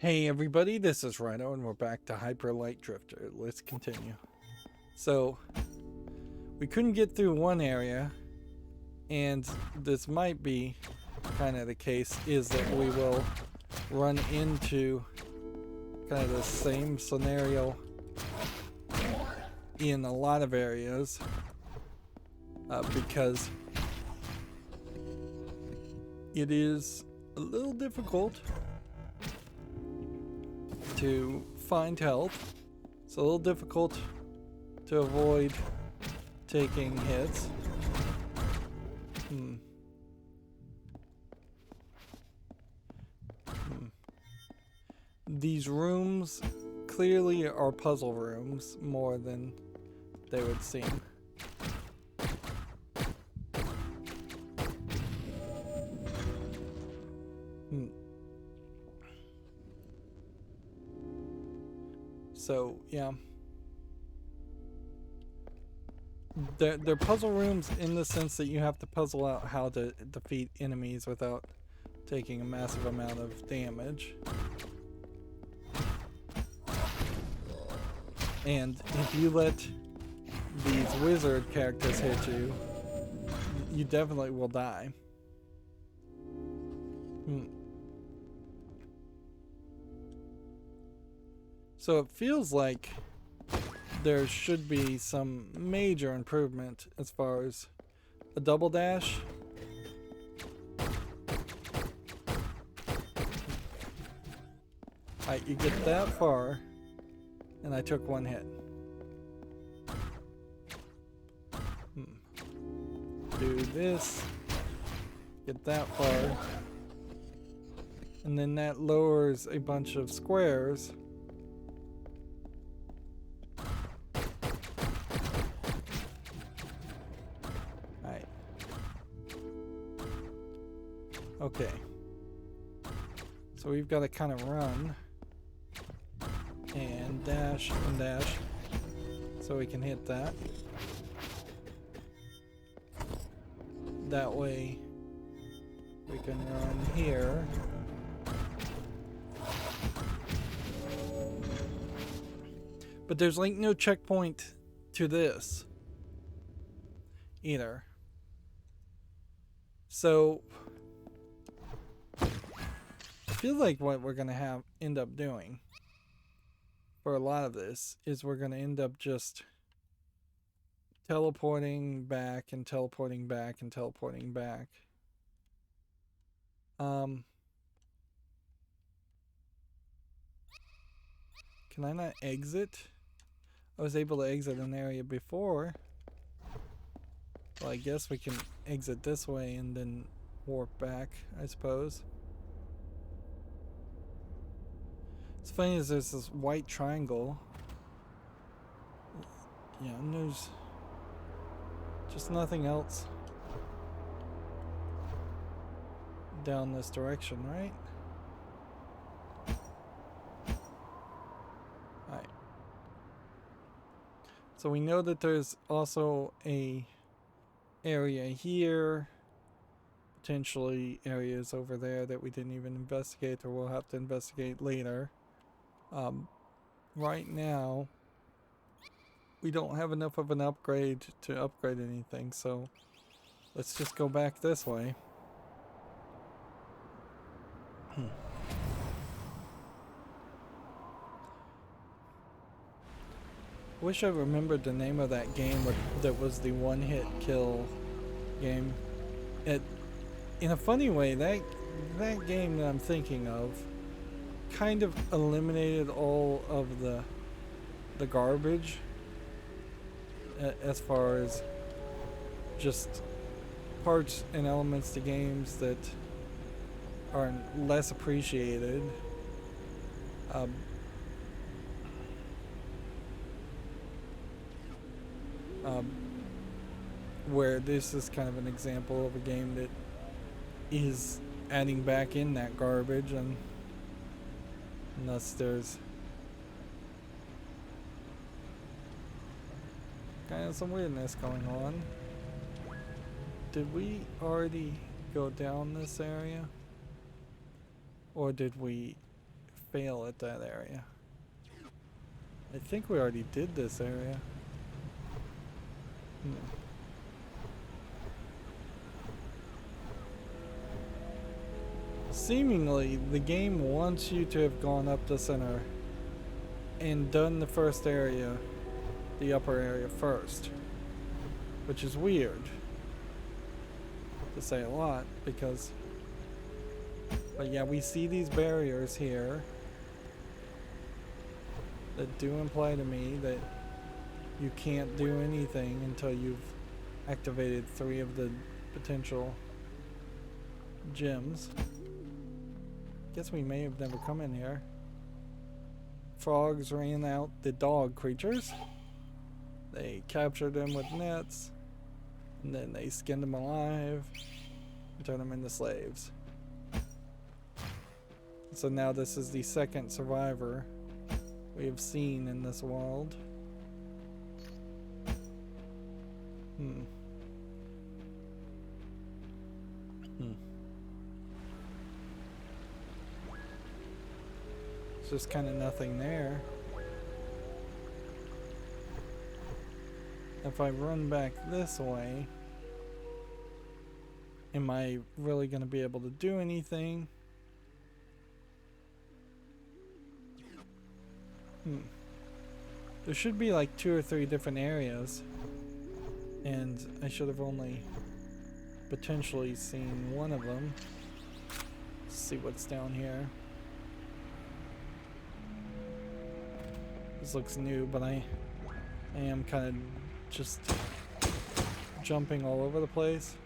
Hey everybody, this is Rydo and we're back to Hyper Light Drifter. Let's continue. So, we couldn't get through one area, and this might be kind of the case, is that we will run into kind of the same scenario in a lot of areas, because it is a little difficult to find health. It's a little difficult to avoid taking hits. These rooms clearly are puzzle rooms more than they would seem. So, yeah. They're puzzle rooms in the sense that you have to puzzle out how to defeat enemies without taking a massive amount of damage. And if you let these wizard characters hit you, you definitely will die. So it feels like there should be some major improvement as far as a double dash. Alright, you get that far, and I took one hit. Do this, get that far, and then that lowers a bunch of squares. Okay, so we've got to kind of run and dash so we can hit that. That way we can run here. But there's like no checkpoint to this either. So I feel like what we're gonna end up doing for a lot of this is we're gonna end up just teleporting back and teleporting back and teleporting back. Can I not exit? I was able to exit an area before. Well, I guess we can exit this way and then warp back, I suppose. It's funny is there's this white triangle. Yeah, and there's just nothing else down this direction, right? Alright. So we know that there's also a area here, potentially areas over there that we didn't even investigate or we'll have to investigate later. Right now we don't have enough of an upgrade to upgrade anything, so let's just go back this way. Wish I remembered the name of that game that was the one-hit kill game. In a funny way, that game that I'm thinking of kind of eliminated all of the garbage as far as just parts and elements to games that are less appreciated. Where this is kind of an example of a game that is adding back in that garbage, and thus there's kind of some weirdness going on. Did we already go down this area? Or did we fail at that area. I think we already did this area. Seemingly, the game wants you to have gone up the center and done the first area, the upper area first, which is weird, to say a lot, because, but yeah, we see these barriers here that do imply to me that you can't do anything until you've activated 3 of the potential gems. Guess we may have never come in here. Frogs ran out the dog creatures. They captured them with nets, and then they skinned them alive and turned them into slaves. So now this is the second survivor we have seen in this world. It's just kind of nothing there. If I run back this way, am I really going to be able to do anything? There should be like 2 or 3 different areas, and I should have only potentially seen one of them. Let's see what's down here. This looks new, but I am kind of just jumping all over the place.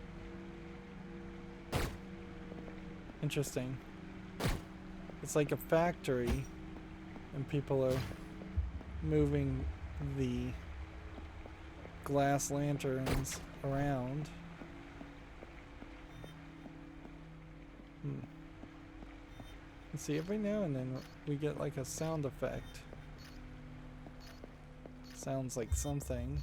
Interesting. It's like a factory, and people are moving the glass lanterns around. Let's see, every now and then we get like a sound effect. Sounds like something.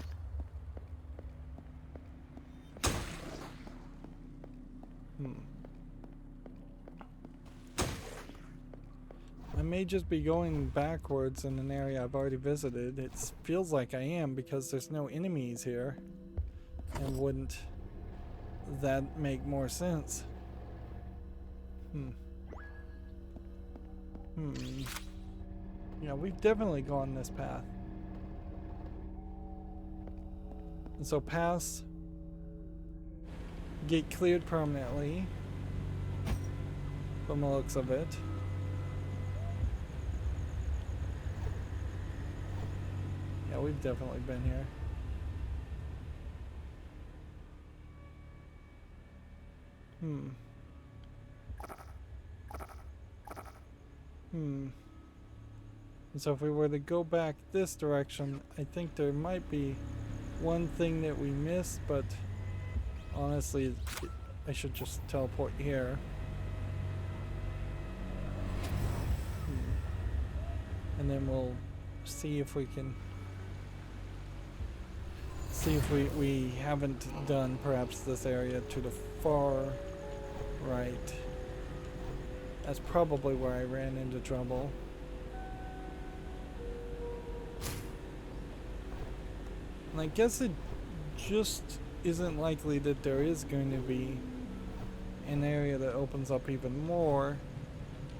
I may just be going backwards in an area I've already visited. It feels like I am because there's no enemies here. And wouldn't that make more sense? Yeah, we've definitely gone this path. And so pass, get cleared permanently from the looks of it. Yeah, we've definitely been here. And so if we were to go back this direction, I think there might be one thing that we missed, but honestly, I should just teleport here. And then we'll see if we can see if we haven't done perhaps this area to the far right. That's probably where I ran into trouble. And I guess it just isn't likely that there is going to be an area that opens up even more,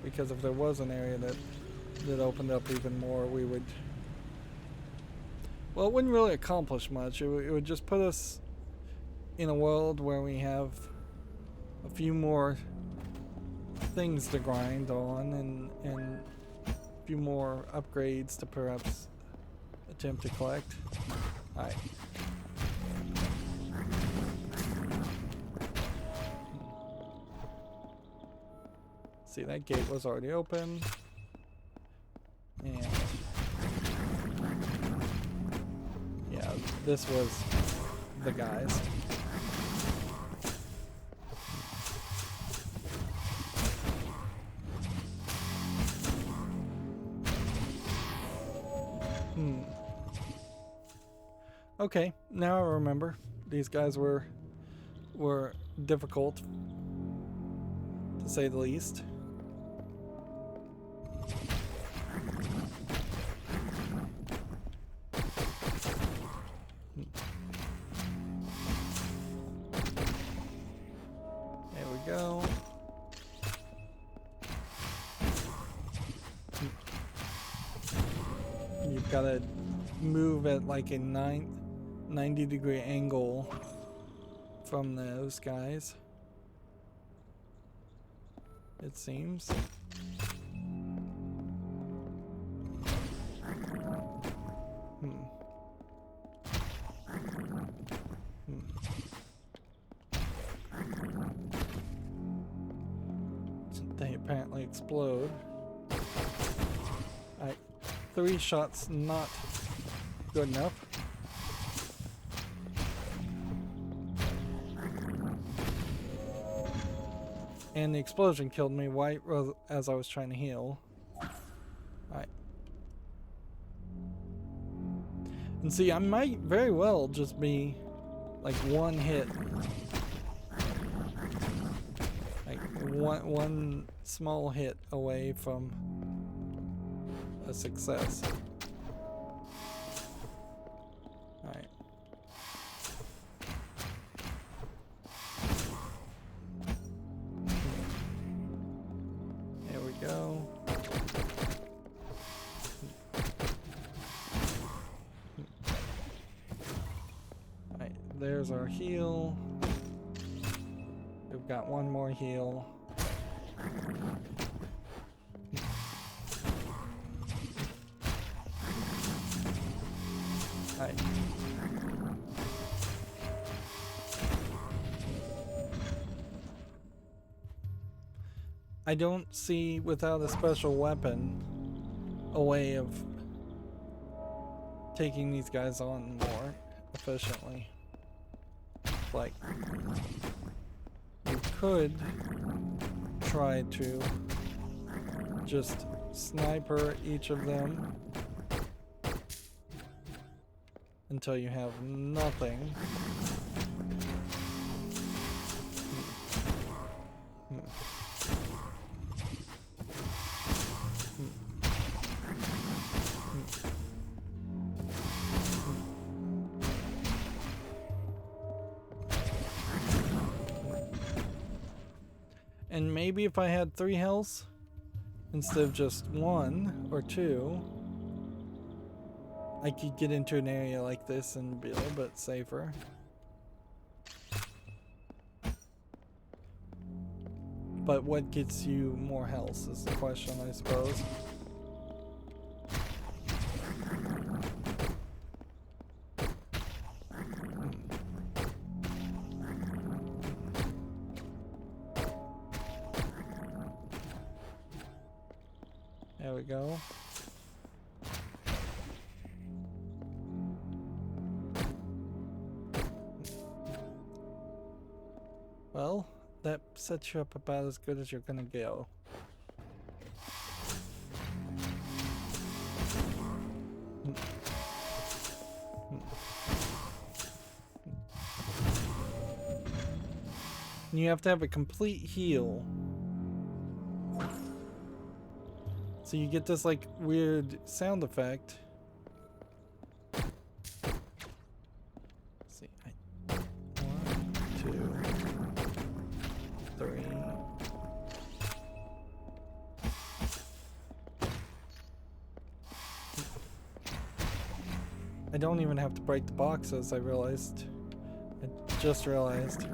because if there was an area that opened up even more, we would, well, it wouldn't really accomplish much. It would just put us in a world where we have a few more things to grind on and a few more upgrades to perhaps attempt to collect. Alright. See, that gate was already open. And yeah, this was the guys. Okay, now I remember. These guys were difficult, to say the least. gotta move at like a 90-degree angle from those guys, it seems. They apparently explode. Alright, 3 shots not good enough. And the explosion killed me right as I was trying to heal. Alright. And see, I might very well just be like one hit. Like one small hit away from a success. Alright. There we go. Alright, there's our heal. We've got one more heal. Alright. I don't see, without a special weapon, a way of taking these guys on more efficiently. Like, you could try to just sniper each of them until you have nothing. And maybe if I had 3 health instead of just 1 or 2, I could get into an area like this and be a little bit safer. But what gets you more health is the question, I suppose. There we go. Well, that sets you up about as good as you're gonna go. And you have to have a complete heal. So you get this like weird sound effect. Let's see, 1, 2, 3. I don't even have to break the boxes, I realized. I just realized.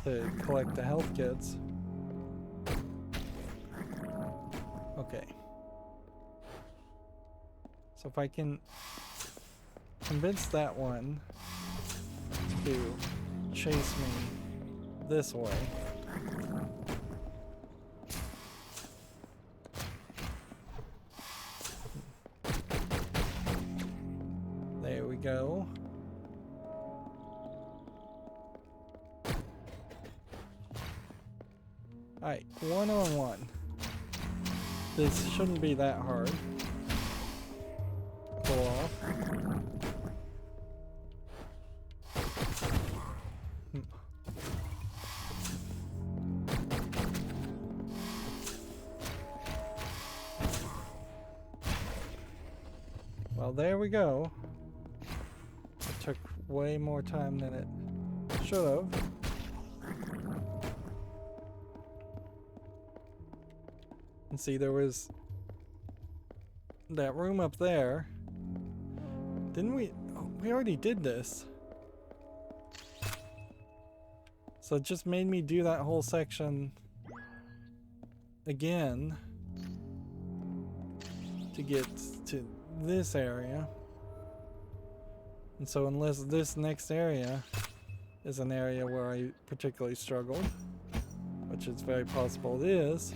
To collect the health kits. Okay. So if I can convince that one to chase me this way. There we go. Alright, 1-on-1. This shouldn't be that hard to pull off. Well, there we go. It took way more time than it should have. And see, there was that room up there. Didn't we? Oh, we already did this. So it just made me do that whole section again to get to this area. And so unless this next area is an area where I particularly struggled, which is very possible it is,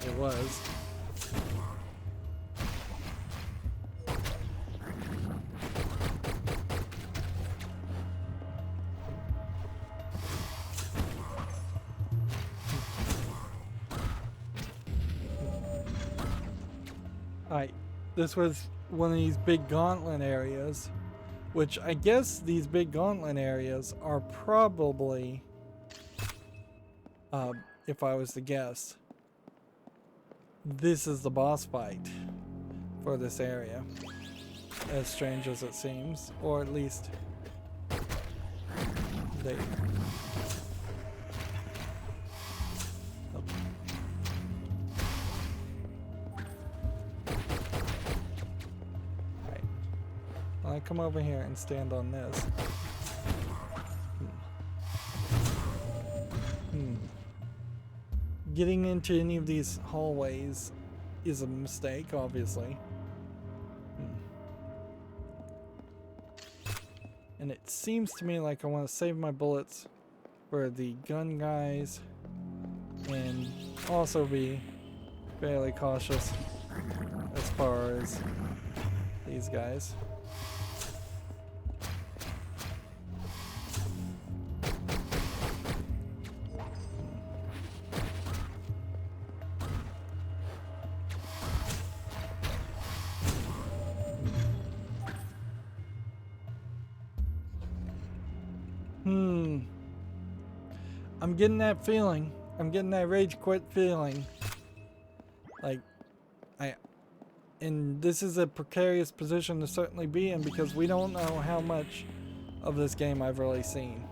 it was. Alright, this was one of these big gauntlet areas, which I guess these big gauntlet areas are probably, if I was to guess, this is the boss fight for this area, as strange as it seems, or at least they... I come over here and stand on this. Getting into any of these hallways is a mistake, obviously. And it seems to me like I want to save my bullets for the gun guys and also be fairly cautious as far as these guys. I'm getting that feeling. I'm getting that rage quit feeling. Like, and this is a precarious position to certainly be in because we don't know how much of this game I've really seen.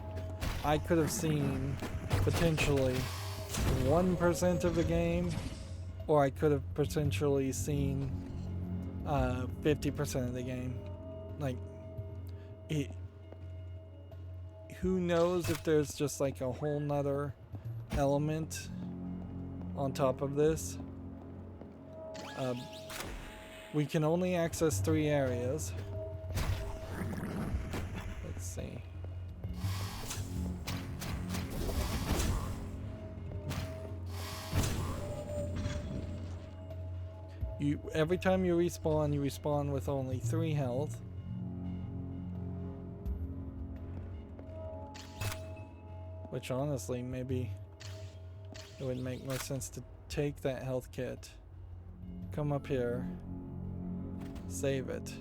I could have seen potentially 1% of the game, or I could have potentially seen 50% of the game. Like, who knows if there's just like a whole nother element on top of this. We can only access 3 areas. Let's see. Every time you respawn with only 3 health. Which honestly, maybe it would make more sense to take that health kit, come up here, save it,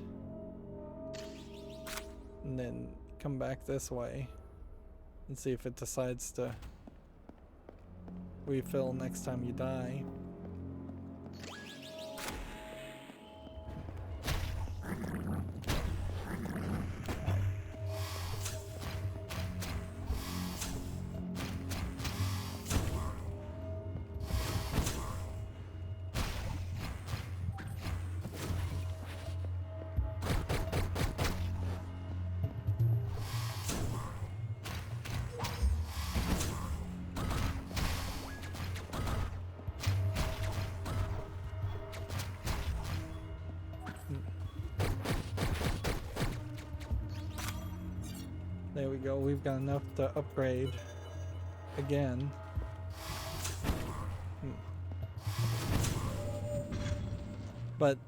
and then come back this way and see if it decides to refill next time you die. There we go, we've got enough to upgrade again. But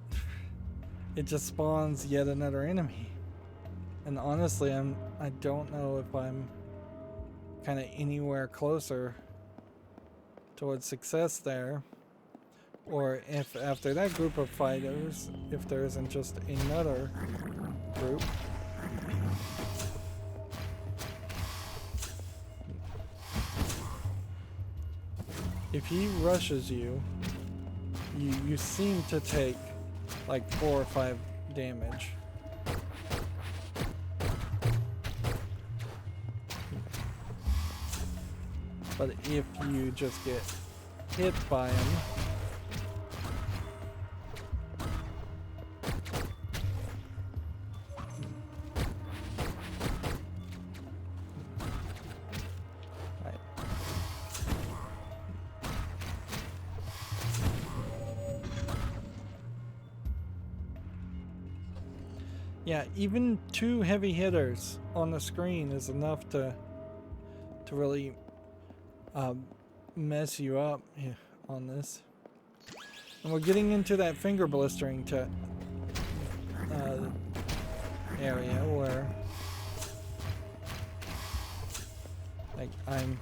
it just spawns yet another enemy. And honestly, I don't know if I'm kind of anywhere closer towards success there, or if after that group of fighters, if there isn't just another group. If he rushes you, you seem to take like 4 or 5 damage. But if you just get hit by him, right. Yeah, even 2 heavy hitters on the screen is enough to really mess you up on this. And we're getting into that finger blistering area where like I'm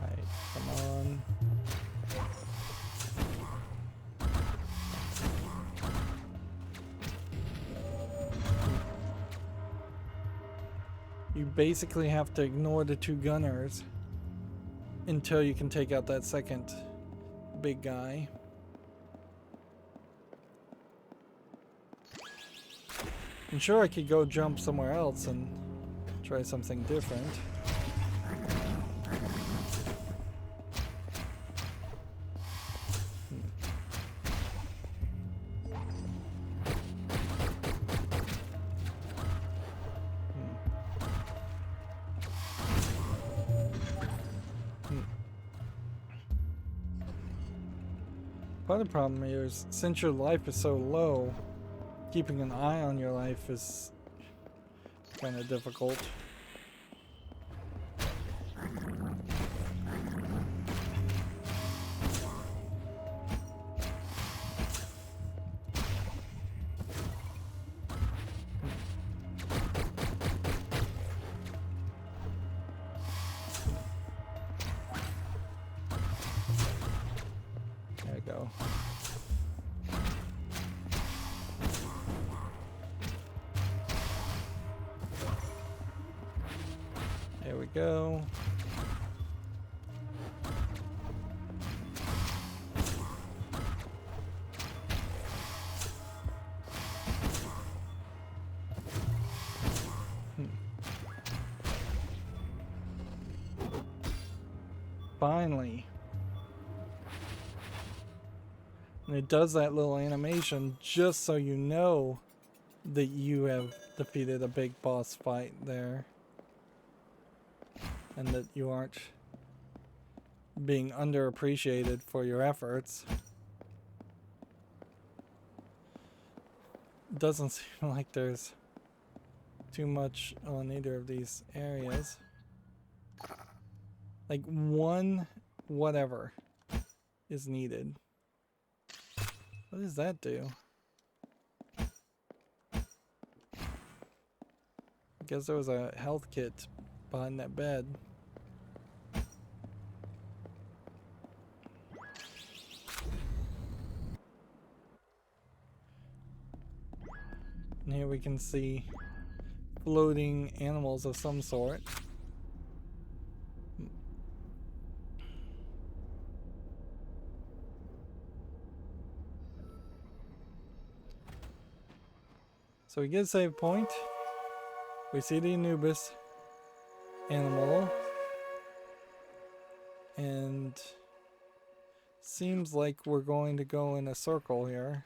right, come on. You basically have to ignore the 2 gunners until you can take out that second big guy. I'm sure I could go jump somewhere else and try something different. Part of the problem here is, since your life is so low, keeping an eye on your life is kind of difficult. There we go. There we go. Finally. And it does that little animation just so you know that you have defeated a big boss fight there. And that you aren't being underappreciated for your efforts. Doesn't seem like there's too much on either of these areas. Like 1 whatever is needed. What does that do? I guess there was a health kit behind that bed. And here we can see floating animals of some sort. So we get a save point. We see the Anubis animal. And seems like we're going to go in a circle here.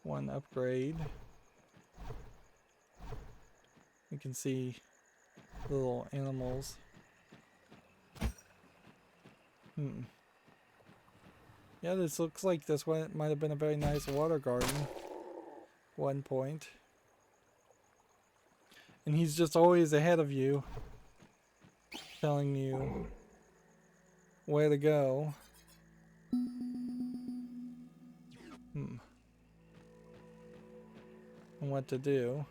One upgrade. We can see little animals. Yeah, this looks like this one might have been a very nice water garden. One point. And he's just always ahead of you, telling you where to go. And what to do.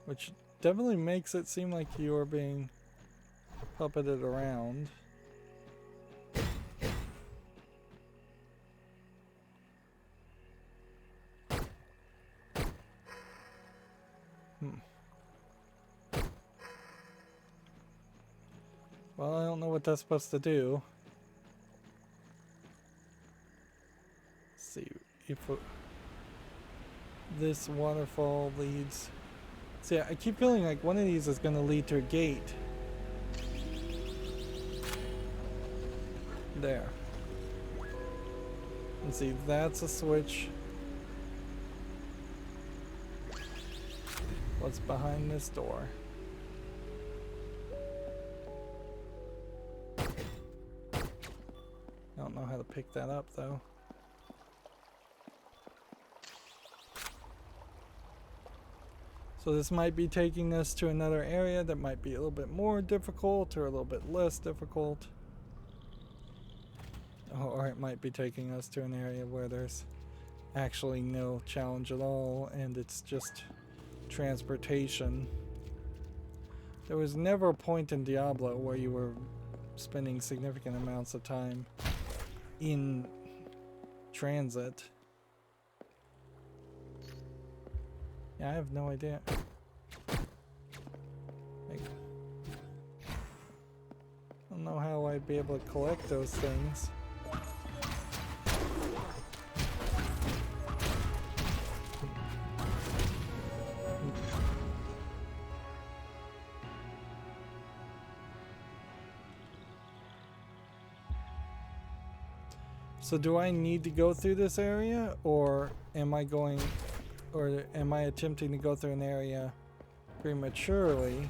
Which definitely makes it seem like you are being puppet it around. Well, I don't know what that's supposed to do. Let's see if this waterfall leads. See, I keep feeling like one of these is going to lead to a gate. There. And see, that's a switch. What's behind this door? I don't know how to pick that up though. So this might be taking us to another area that might be a little bit more difficult or a little bit less difficult. Or it might be taking us to an area where there's actually no challenge at all and it's just transportation. There was never a point in Diablo where you were spending significant amounts of time in transit. Yeah, I have no idea. I don't know how I'd be able to collect those things. So do I need to go through this area, or am I attempting to go through an area prematurely?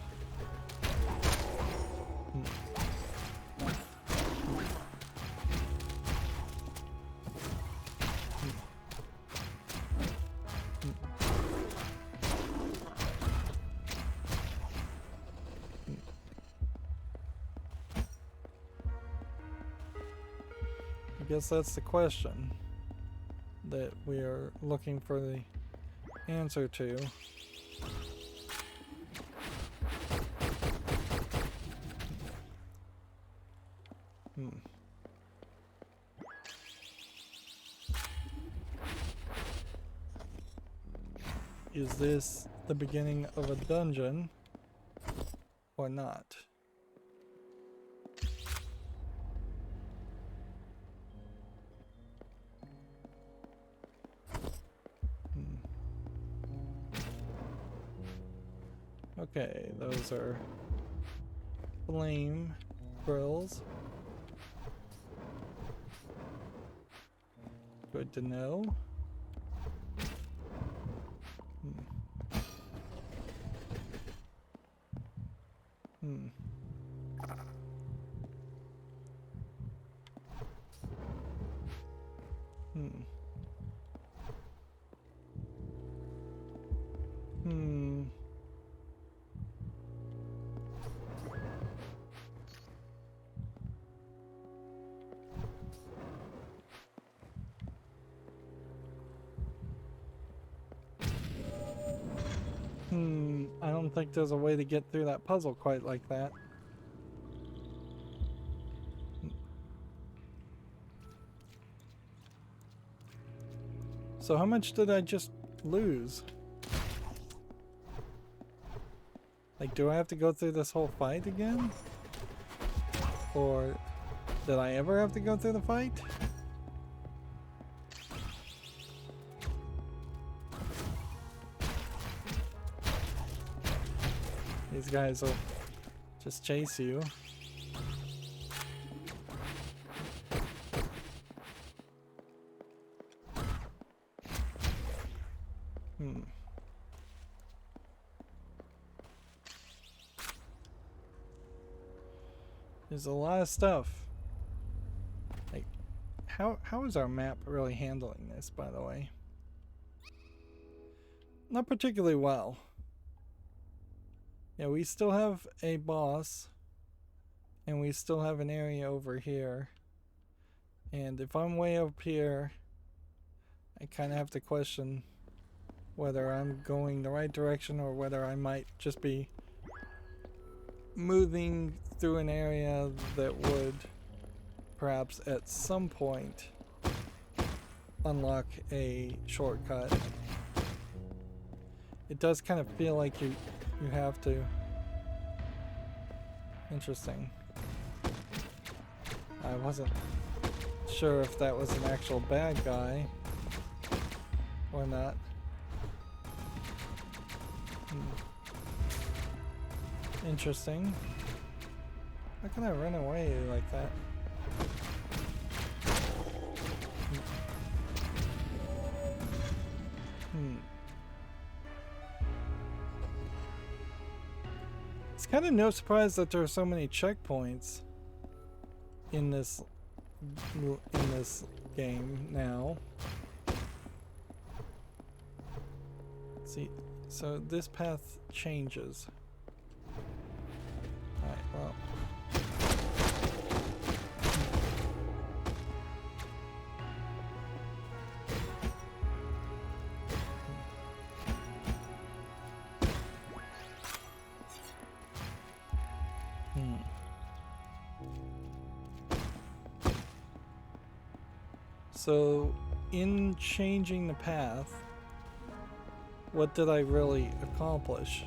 I guess that's the question that we are looking for the answer to. Is this the beginning of a dungeon or not? Okay, those are flame grills. Good to know. I don't think there's a way to get through that puzzle quite like that. So how much did I just lose? Like, do I have to go through this whole fight again? Or did I ever have to go through the fight? These guys will just chase you. There's a lot of stuff. Like, how is our map really handling this, by the way? Not particularly well. Yeah, we still have a boss, and we still have an area over here. And if I'm way up here, I kind of have to question whether I'm going the right direction or whether I might just be moving through an area that would perhaps at some point unlock a shortcut. It does kind of feel like you have to. Interesting. I wasn't sure if that was an actual bad guy or not. Interesting. How can I run away like that? It's kind of no surprise that there are so many checkpoints in this game now. Let's see, so this path changes. Alright, well. So, in changing the path, what did I really accomplish?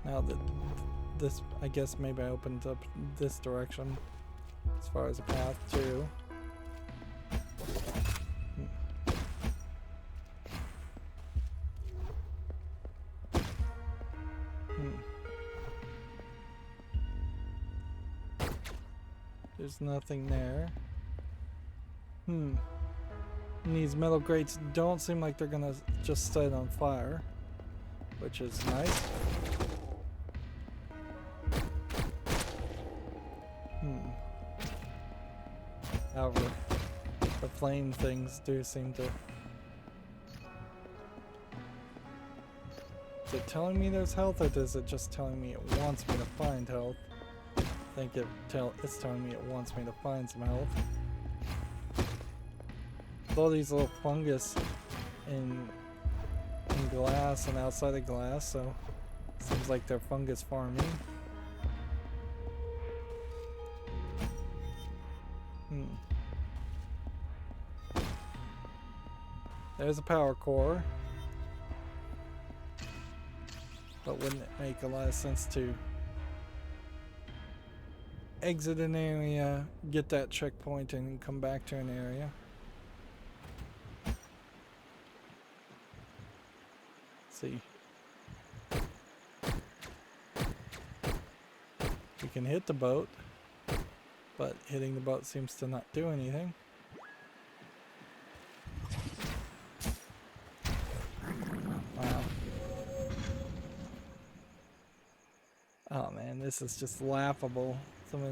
Now that this, I guess maybe I opened up this direction as far as a path too. There's nothing there. And these metal grates don't seem like they're gonna just set on fire, which is nice. However, the flame things do seem to... Is it telling me there's health, or is it just telling me it wants me to find health? I think it's telling me it wants me to find some health. All these little fungus in glass and outside of glass, so seems like they're fungus farming. There's a power core. But wouldn't it make a lot of sense to exit an area, get that checkpoint, and come back to an area? Let's see. We can hit the boat, but hitting the boat seems to not do anything. Wow. Oh man, this is just laughable. Some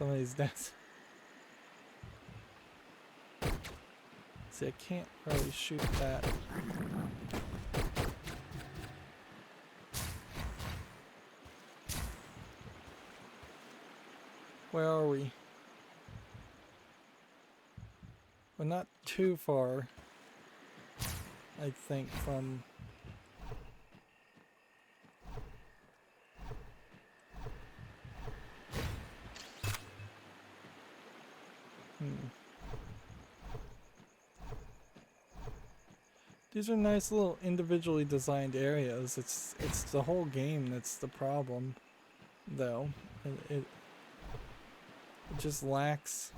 of these deaths. See, I can't really shoot that. Where are we? We're not too far, I think, from... These are nice little individually designed areas. It's the whole game that's the problem, though. It just lacks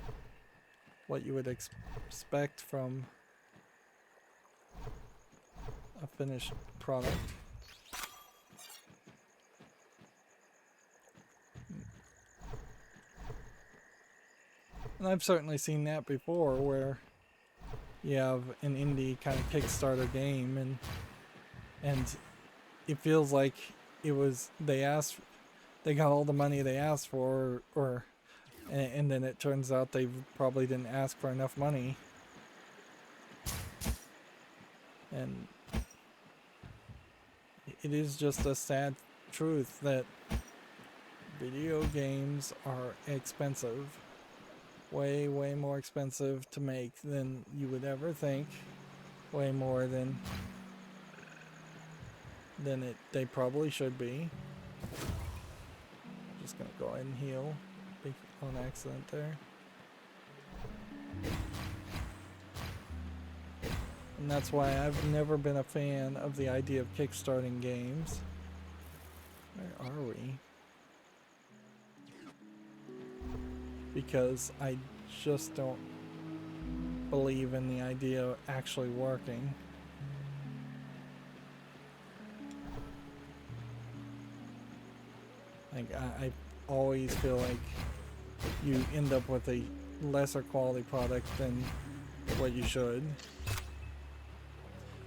what you would expect from a finished product. And I've certainly seen that before, where you have an indie kind of Kickstarter game, and it feels like it was they got all the money they asked for, and then it turns out they probably didn't ask for enough money, and it is just a sad truth that video games are expensive. Way more expensive to make than you would ever think. Way more than than they probably should be. Just gonna go ahead and heal on accident there. And that's why I've never been a fan of the idea of kickstarting games. Where are we? Because I just don't believe in the idea of actually working. Like, I always feel like you end up with a lesser quality product than what you should.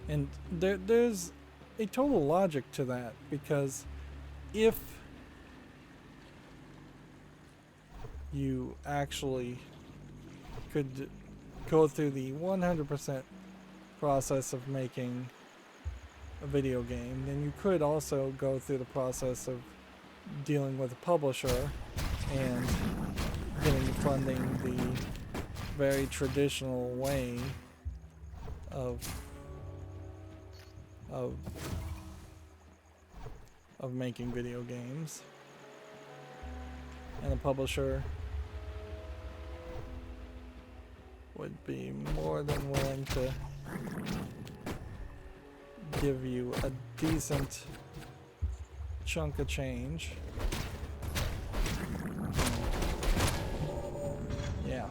And there's a total logic to that, because if you actually could go through the 100% process of making a video game, then you could also go through the process of dealing with a publisher and getting funding the very traditional way of making video games. And a publisher would be more than willing to give you a decent chunk of change. Yeah.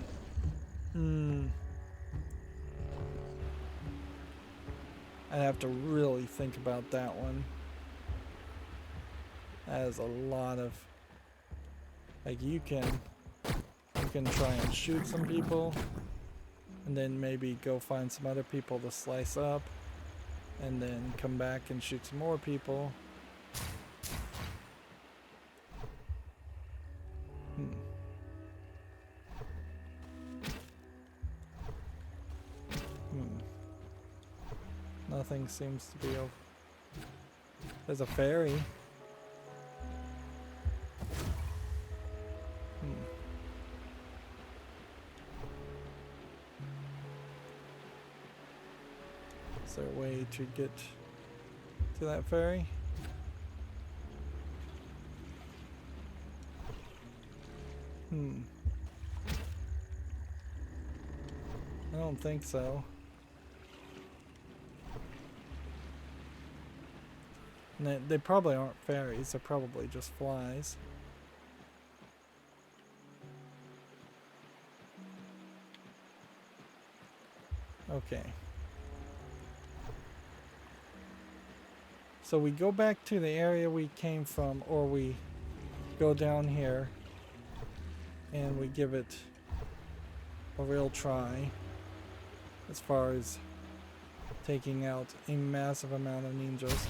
I'd have to really think about that one. That is a lot of, like, you can try and shoot some people, and then maybe go find some other people to slice up, and then come back and shoot some more people. Nothing seems to be over. There's a ferry. Is there a way to get to that ferry? I don't think so. And they probably aren't ferries, they're probably just flies. Okay. So we go back to the area we came from, or we go down here and we give it a real try as far as taking out a massive amount of ninjas.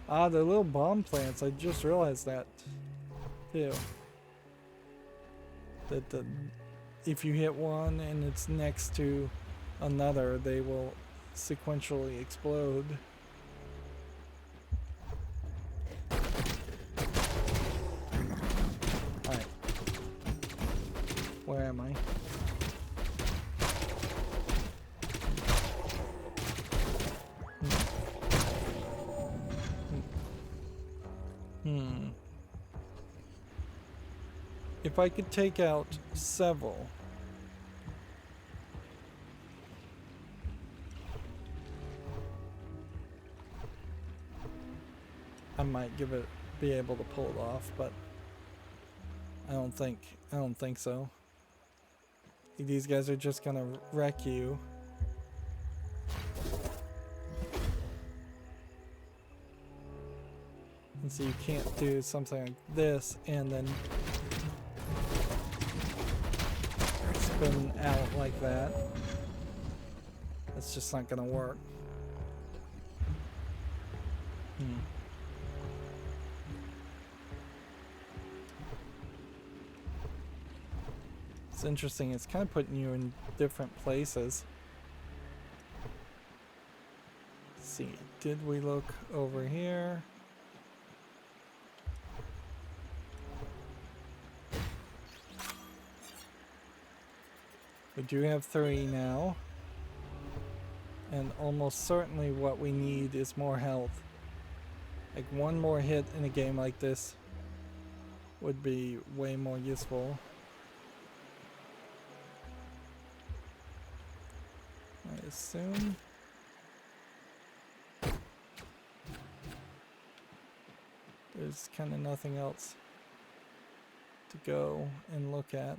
Ah, they're little bomb plants. I just realized that too. That if you hit one and it's next to another, they will sequentially explode. Alright. Where am I? If I could take out several, I might be able to pull it off, but I don't think so. These guys are just gonna wreck you. And so you can't do something like this and then spin out like that. That's just not gonna work. It's interesting, it's kind of putting you in different places. Let's see, did we look over here? We do have 3 now. And almost certainly what we need is more health. Like one more hit in a game like this would be way more useful. I assume. There's kind of nothing else to go and look at.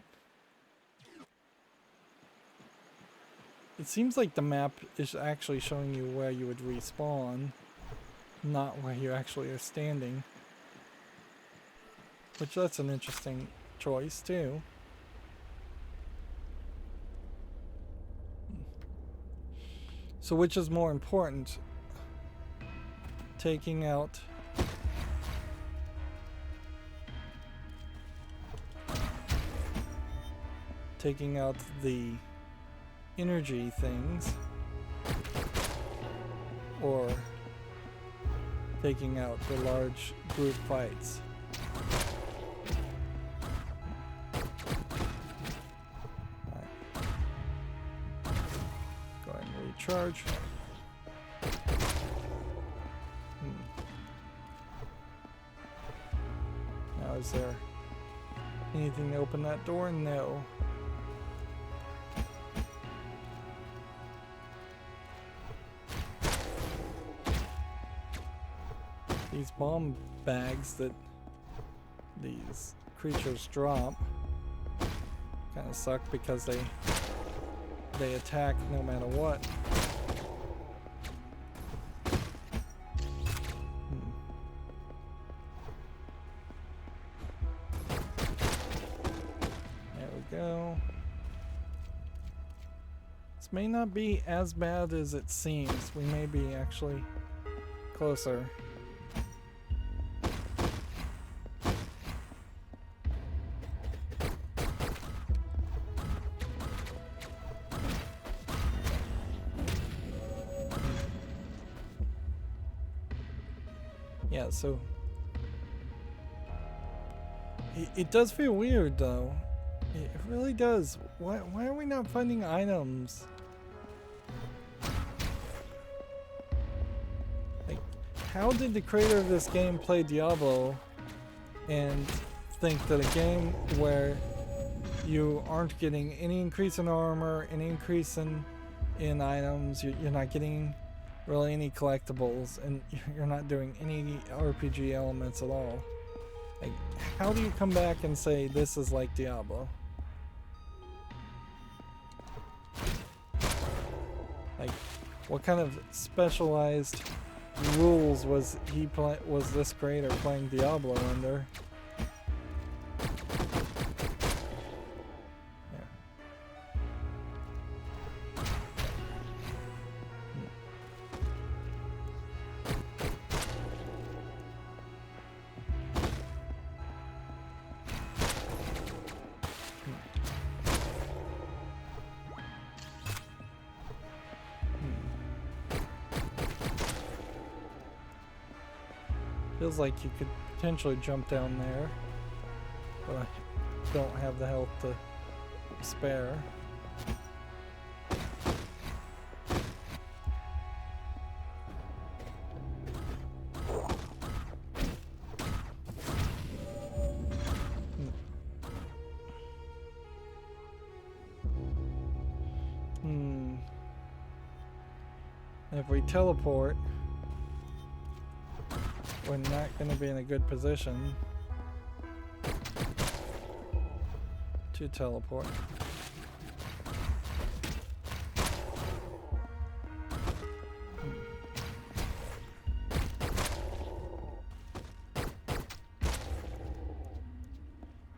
It seems like the map is actually showing you where you would respawn, not where you actually are standing. Which that's an interesting choice too. So which is more important? Taking out the energy things, or taking out the large group fights. Right. Go ahead and recharge. Now is there anything to open that door? No. These bomb bags that these creatures drop kind of suck because they attack no matter what. There we go. This may not be as bad as it seems. We may be actually closer. Yeah, so it does feel weird though. It really does. Why are we not finding items? Like, how did the creator of this game play Diablo and think that a game where you aren't getting any increase in armor, any increase in items, you're not getting really any collectibles, and you're not doing any RPG elements at all. Like, how do you come back and say this is like Diablo? Like, what kind of specialized rules was this creator playing Diablo under? Feels like you could potentially jump down there, but I don't have the health to spare. If we teleport, we're not going to be in a good position to teleport.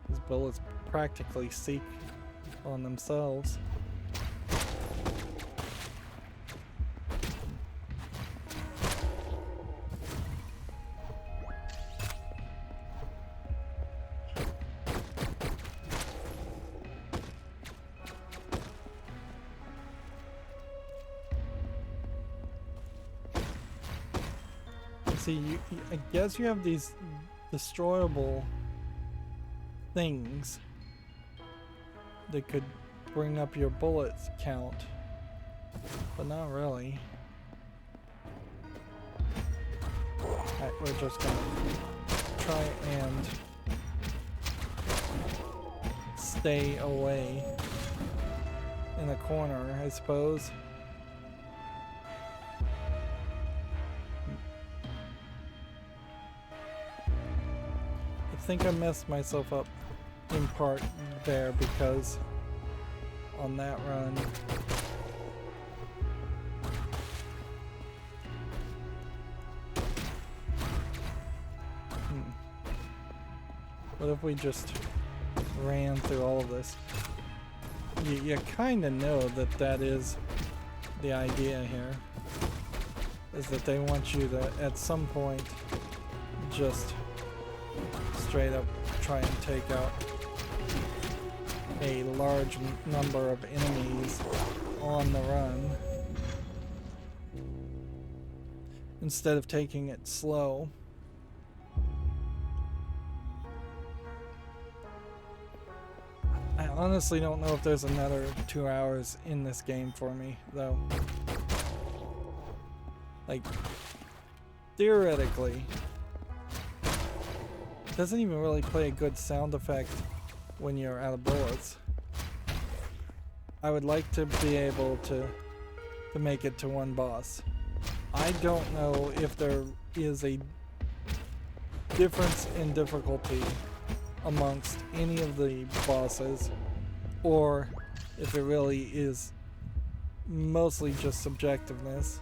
These bullets practically seek on themselves. See, I guess you have these destroyable things that could bring up your bullets count. but not really. Alright, we're just gonna try and stay away in the corner, I suppose. I think I messed myself up in part there because on that run what if we just ran through all of this? You kind of know that that is the idea here, is that they want you to at some point just straight up try and take out a large number of enemies on the run instead of taking it slow. I honestly don't know if there's another 2 hours in this game for me, though. Like, theoretically, it doesn't even really play a good sound effect when you're out of bullets. I would like to be able to make it to one boss. I don't know if there is a difference in difficulty amongst any of the bosses, or if it really is mostly just subjectiveness.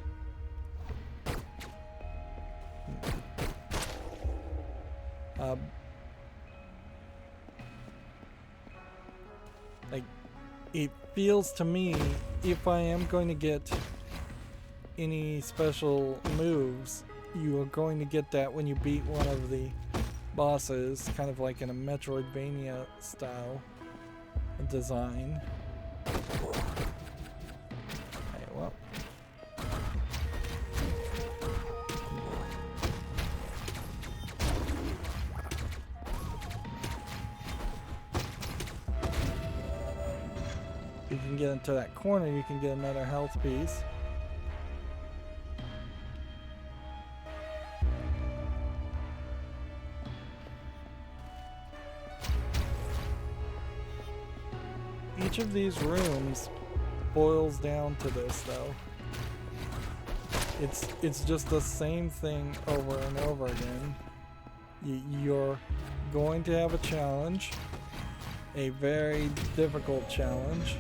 Like, it feels to me, if I am going to get any special moves, you are going to get that when you beat one of the bosses, kind of like in a Metroidvania style design. Okay, well. If you can get into that corner, you can get another health piece. Each of these rooms boils down to this, though. It's just the same thing over and over again. You're going to have a challenge, a very difficult challenge.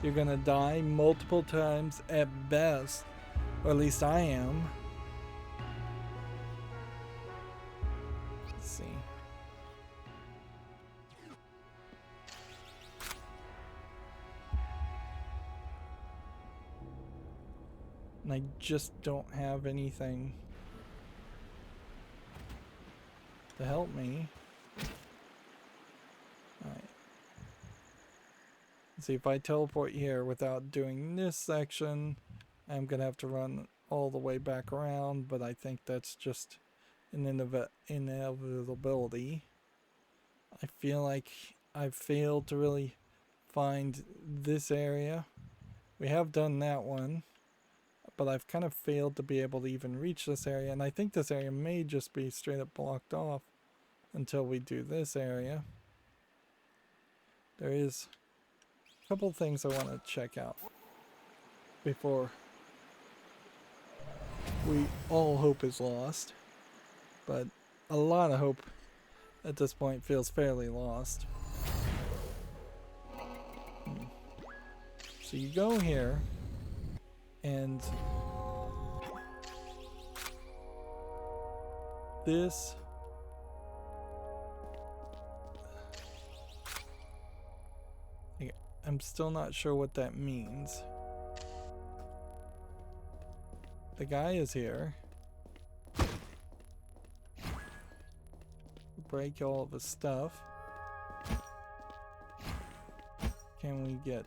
You're gonna die multiple times at best, or at least I am. Let's see. And I just don't have anything to help me. Alright. See, if I teleport here without doing this section, I'm gonna have to run all the way back around, but I think that's just an inevitability. I feel like I've failed to really find this area. We have done that one, but I've kind of failed to be able to even reach this area, and I think this area may just be straight up blocked off until we do this area. There is a couple things I want to check out before all hope is lost, but a lot of hope at this point feels fairly lost. So you go here, and this I'm still not sure what that means. The guy is here. Break all of his stuff. Can we get...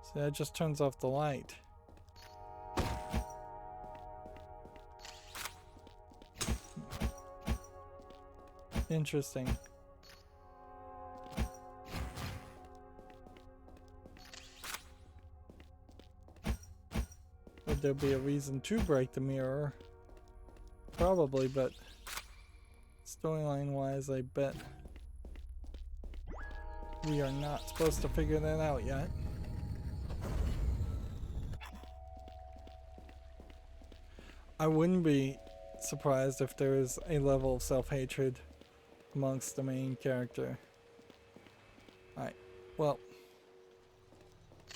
See, that just turns off the light. Interesting. Would there be a reason to break the mirror? Probably, but storyline wise, I bet we are not supposed to figure that out yet. I wouldn't be surprised if there is a level of self-hatred amongst the main character. Alright, well,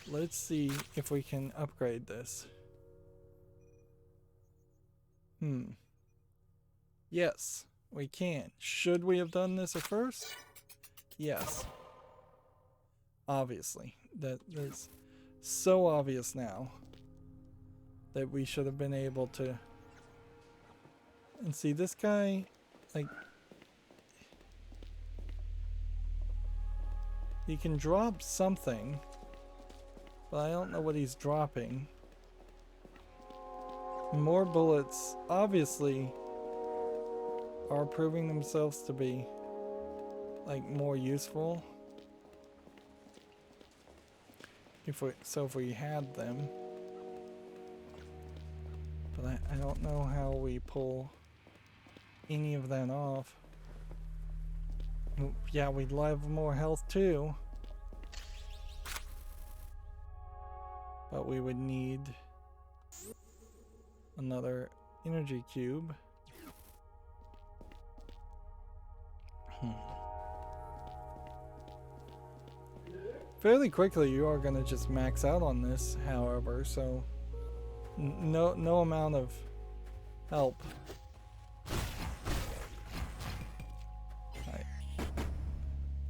let's see if we can upgrade this. Yes, we can. Should we have done this at first? Yes. Obviously. That is so obvious now that we should have been able to. And see, this guy, like, he can drop something, but I don't know what he's dropping. More bullets obviously are proving themselves to be like more useful if we had them, but I don't know how we pull any of that off. Yeah, we'd have more health too, but we would need another energy cube. Fairly quickly you are going to just max out on this, however, so no amount of help.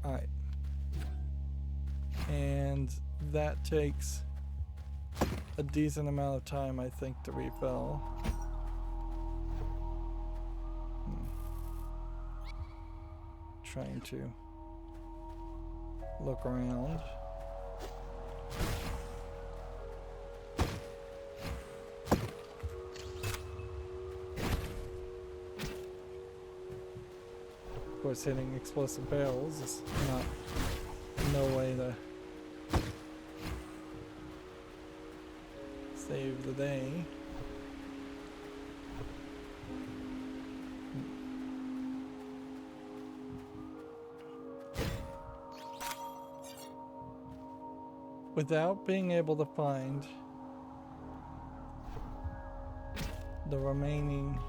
Alright. And that takes a decent amount of time, I think, to refill. Trying to look around. Of course, hitting explosive barrels is no way to save the day. Without being able to find the remaining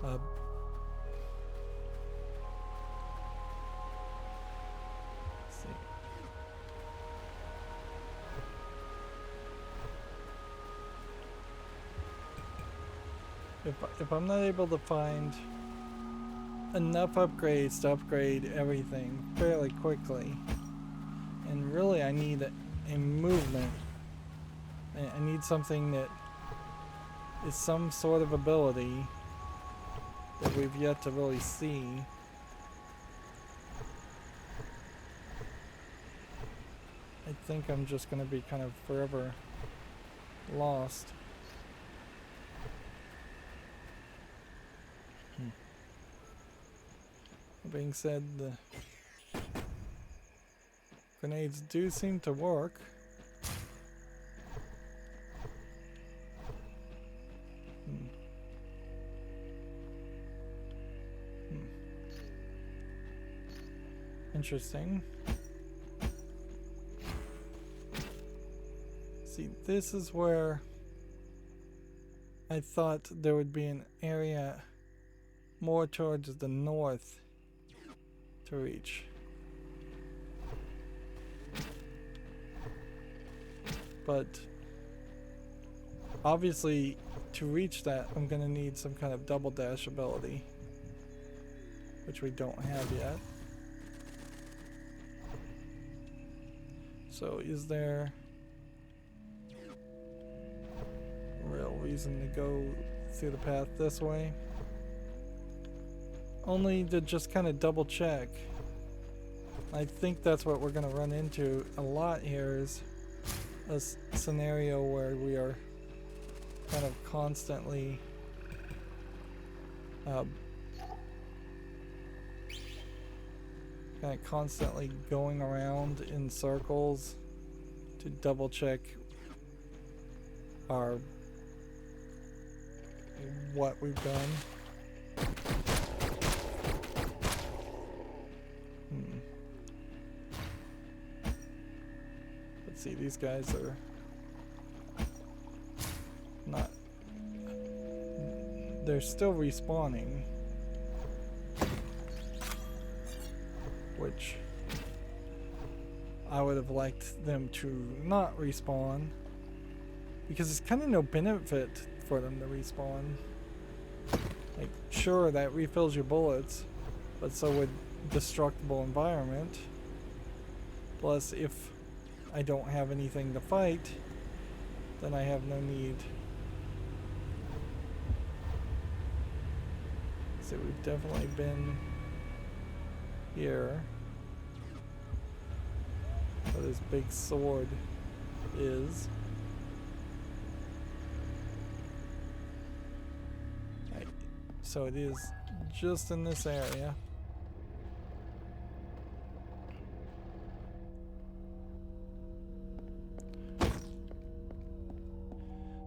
let's see. If I'm not able to find enough upgrades to upgrade everything fairly quickly, and really I need a movement, I need something that is some sort of ability that we've yet to really see. I think I'm just going to be kind of forever lost. That being said, the grenades do seem to work. Interesting. See, this is where I thought there would be an area more towards the north to reach. But obviously to reach that I'm gonna need some kind of double dash ability, which we don't have yet. So is there a real reason to go through the path this way? Only to just kind of double check. I think that's what we're going to run into a lot here, is a scenario where we are kind of constantly going around in circles to double check our what we've done. Let's see, these guys are not, they're still respawning, which I would have liked them to not respawn, because it's kind of no benefit for them to respawn. Like, sure, that refills your bullets, but so would destructible environment. Plus, if I don't have anything to fight, then I have no need. So we've definitely been here. Where this big sword is. Right. So it is just in this area.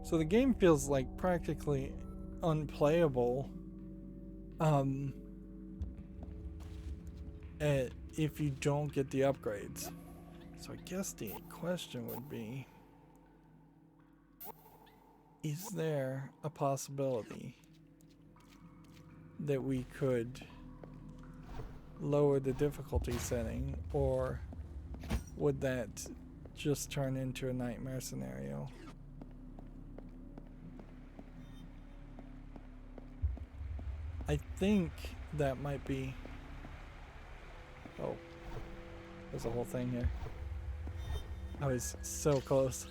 So the game feels like practically unplayable if you don't get the upgrades. So I guess the question would be, is there a possibility that we could lower the difficulty setting, or would that just turn into a nightmare scenario? I think that might be... Oh, there's a whole thing here. I was so close.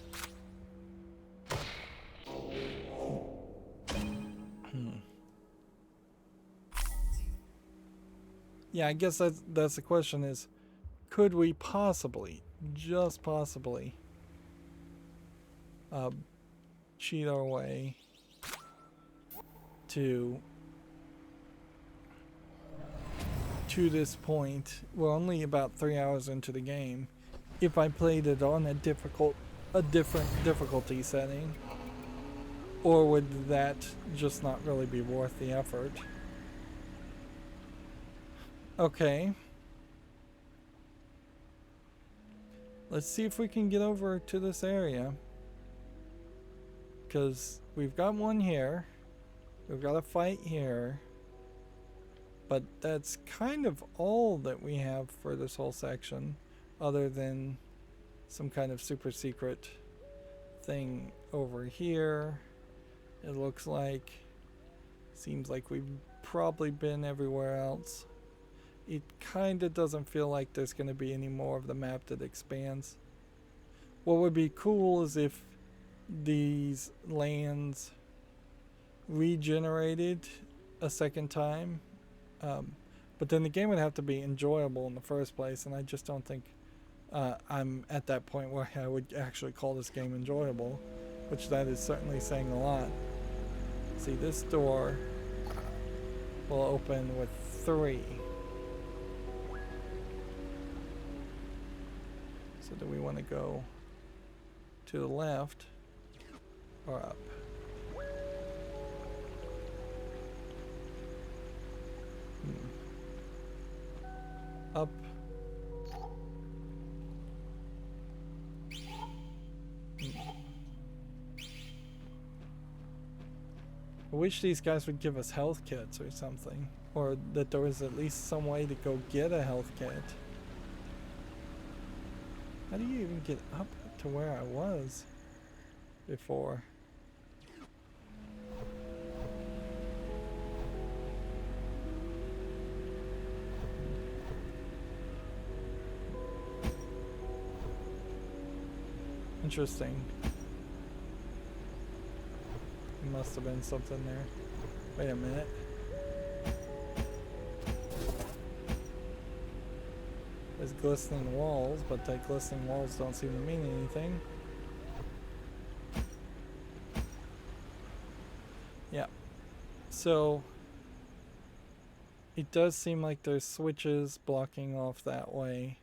Yeah, I guess that's the question is, could we possibly, just possibly, cheat our way to this point? We're only about 3 hours into the game. If I played it on a different difficulty setting, or would that just not really be worth the effort? Okay. Let's see if we can get over to this area. Because we've got one here. We've got a fight here. But that's kind of all that we have for this whole section. Other than some kind of super secret thing over here. It looks like. Seems like we've probably been everywhere else. It kind of doesn't feel like there's going to be any more of the map that expands. What would be cool is if these lands regenerated a second time. But then the game would have to be enjoyable in the first place, and I just don't think I'm at that point where I would actually call this game enjoyable, which that is certainly saying a lot. See, this door will open with 3. So do we want to go to the left or up? Up. I wish these guys would give us health kits or something, or that there was at least some way to go get a health kit. How do you even get up to where I was before? Interesting. Must have been something there. Wait a minute. There's glistening walls, but the glistening walls don't seem to mean anything. Yeah. So it does seem like there's switches blocking off that way,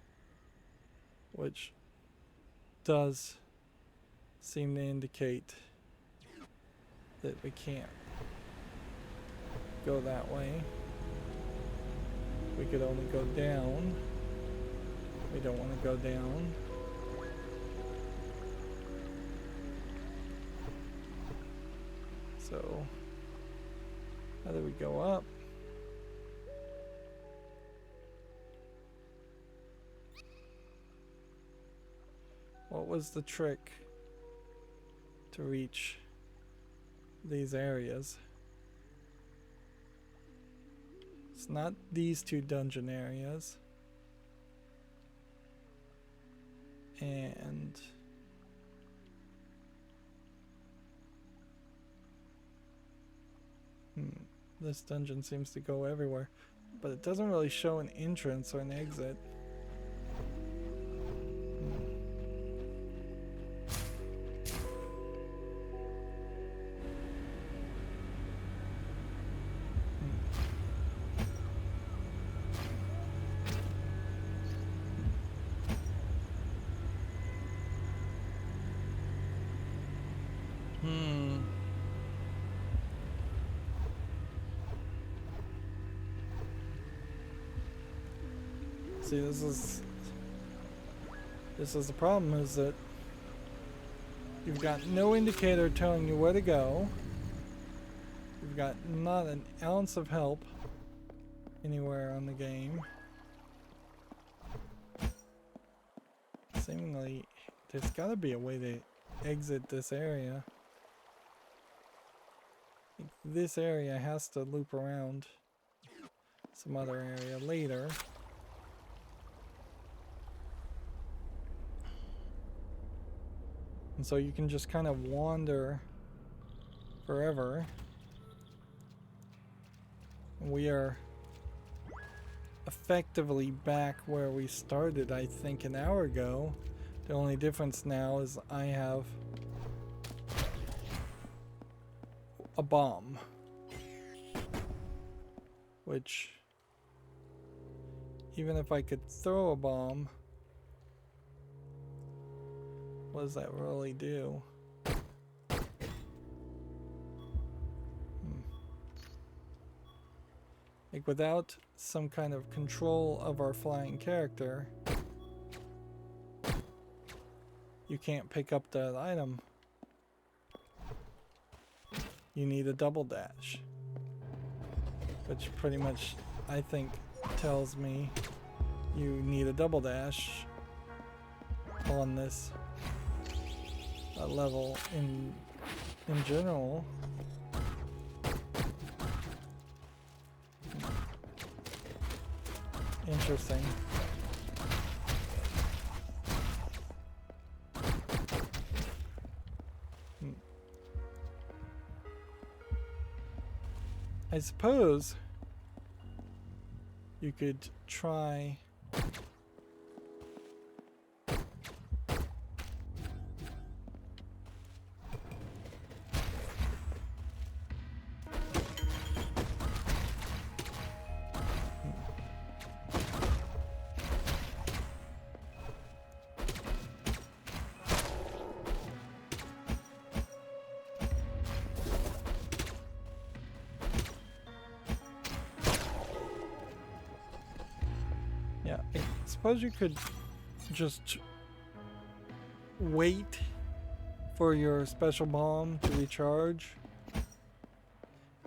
which does seem to indicate that we can't go that way. We could only go down. We don't want to go down. So, how do we go up? What was the trick to reach these areas? It's not these two dungeon areas. And this dungeon seems to go everywhere, but it doesn't really show an entrance or an exit. See, this is the problem, is that you've got no indicator telling you where to go. You've got not an ounce of help anywhere on the game. Seemingly, there's gotta be a way to exit this area. This area has to loop around some other area later. And so you can just kind of wander forever. We are effectively back where we started, I think, an hour ago. The only difference now is I have a bomb, which, even if I could throw a bomb, what does that really do? Like, without some kind of control of our flying character, you can't pick up that item. You need a double dash, which pretty much, I think, tells me you need a double dash on this level in general. Interesting. I suppose you could try suppose you could just wait for your special bomb to recharge.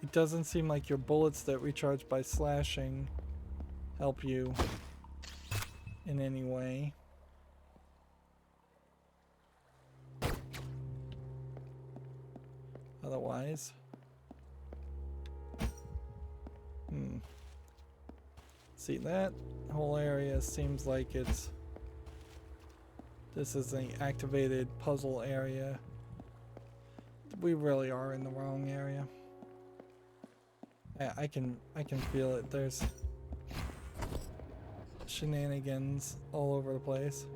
It doesn't seem like your bullets that recharge by slashing help you in any way. Otherwise, see, that whole area seems like this is the activated puzzle area. We really are in the wrong area. I can feel it. There's shenanigans all over the place.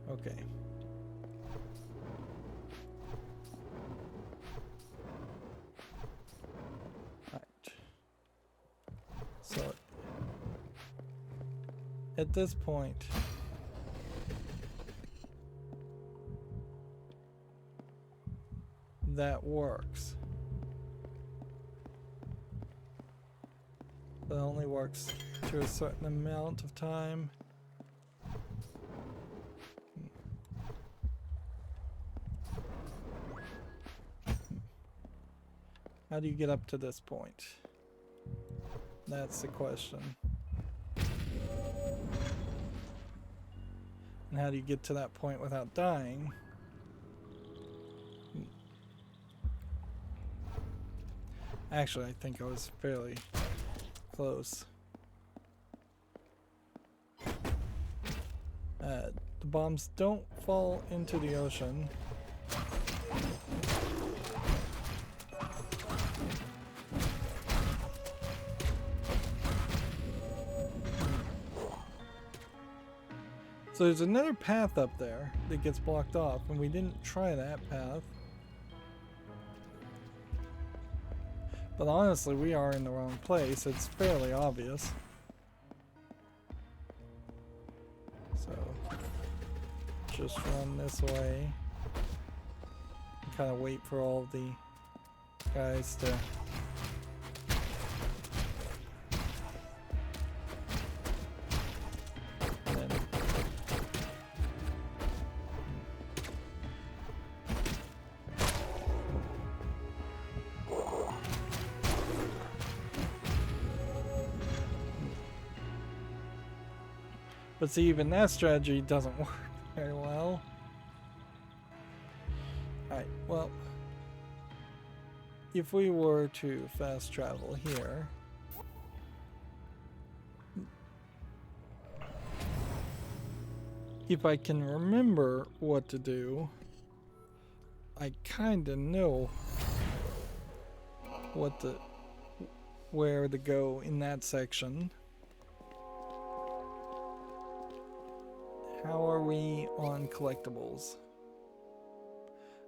Okay. So at this point, that works. But it only works to a certain amount of time. How do you get up to this point? That's the question. And how do you get to that point without dying? Actually, I think I was fairly close. The bombs don't fall into the ocean. So there's another path up there that gets blocked off, and we didn't try that path. But honestly, we are in the wrong place. It's fairly obvious. So, just run this way. Kind of wait for all the guys to... But see, even that strategy doesn't work very well. Alright, well, if we were to fast travel here, if I can remember what to do, I kinda know where to go in that section. How are we on collectibles?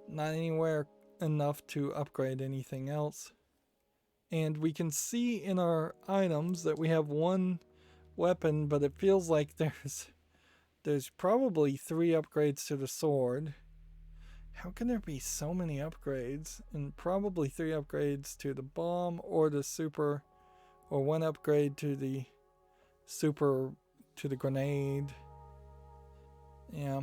Not anywhere enough to upgrade anything else. And we can see in our items that we have one weapon, but it feels like there's probably 3 upgrades to the sword. How can there be so many upgrades? And probably 3 upgrades to the bomb or the super, or 1 upgrade to the super, to the grenade. Yeah.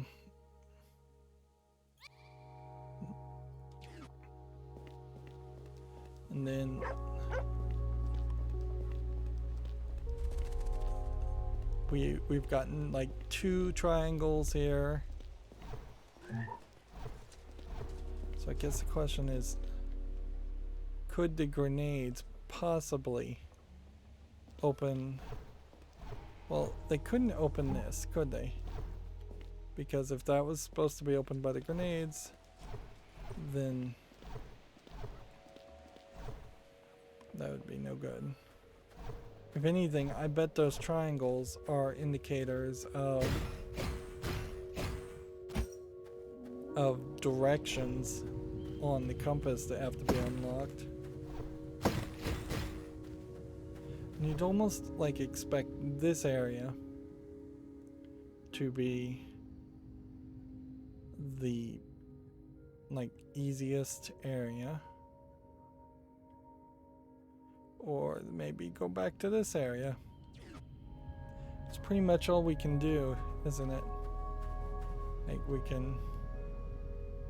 And then we've gotten like 2 triangles here. So I guess the question is, could the grenades possibly open... Well, they couldn't open this, could they? Because if that was supposed to be opened by the grenades, then that would be no good. If anything, I bet those triangles are indicators of directions on the compass that have to be unlocked. And you'd almost like expect this area to be the like easiest area, or maybe go back to this area. It's pretty much all we can do, isn't it? Like we can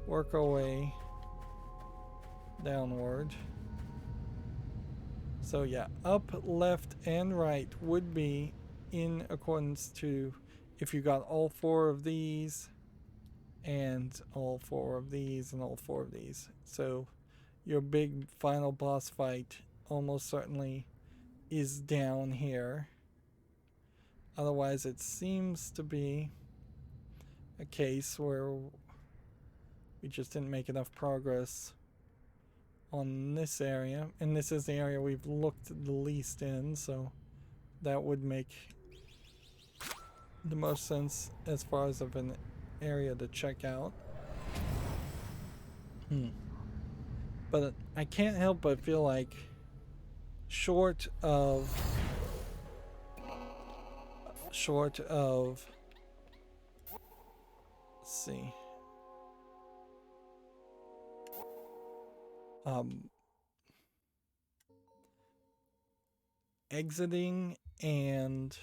work our way downward. So yeah, up, left, and right would be in accordance to if you got all 4 of these and all 4 of these and all 4 of these. So your big final boss fight almost certainly is down here. Otherwise it seems to be a case where we just didn't make enough progress on this area, and this is the area we've looked the least in, so that would make the most sense as far as of an area to check out. But I can't help but feel like short of, let's see, exiting and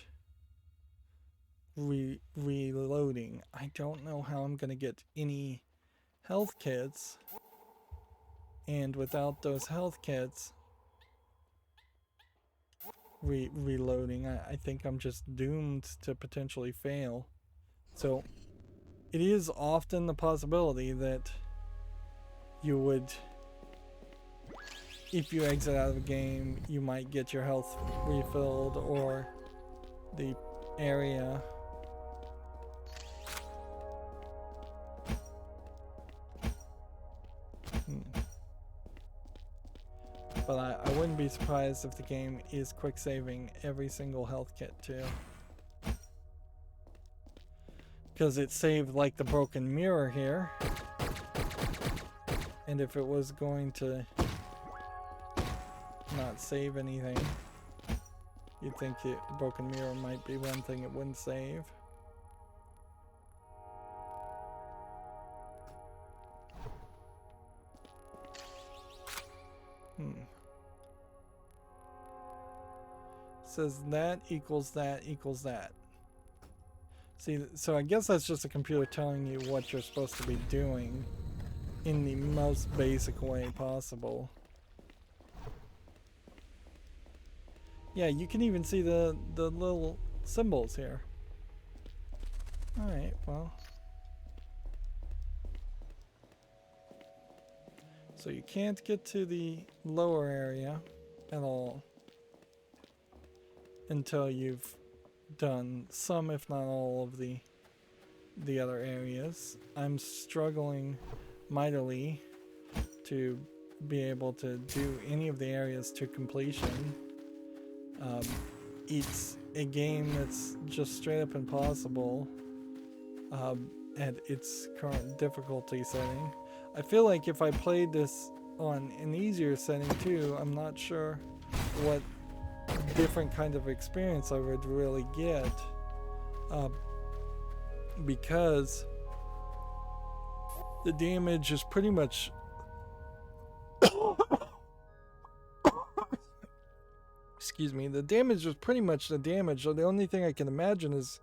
reloading. I don't know how I'm gonna get any health kits, and without those health kits, reloading, I think I'm just doomed to potentially fail. So it is often the possibility that you would, if you exit out of a game, you might get your health refilled, or the area but I wouldn't be surprised if the game is quick saving every single health kit too, because it saved like the broken mirror here, and if it was going to not save anything, you'd think the broken mirror might be one thing it wouldn't save. Says that equals that equals that. See, so I guess that's just a computer telling you what you're supposed to be doing in the most basic way possible. Yeah, you can even see the little symbols here. Alright, well. So you can't get to the lower area at all until you've done some, if not all, of the other areas. I'm struggling mightily to be able to do any of the areas to completion. It's a game that's just straight up impossible at its current difficulty setting. I feel like if I played this on an easier setting too, I'm not sure what different kind of experience I would really get, because the damage is pretty much excuse me, the damage is pretty much the damage. So the only thing I can imagine is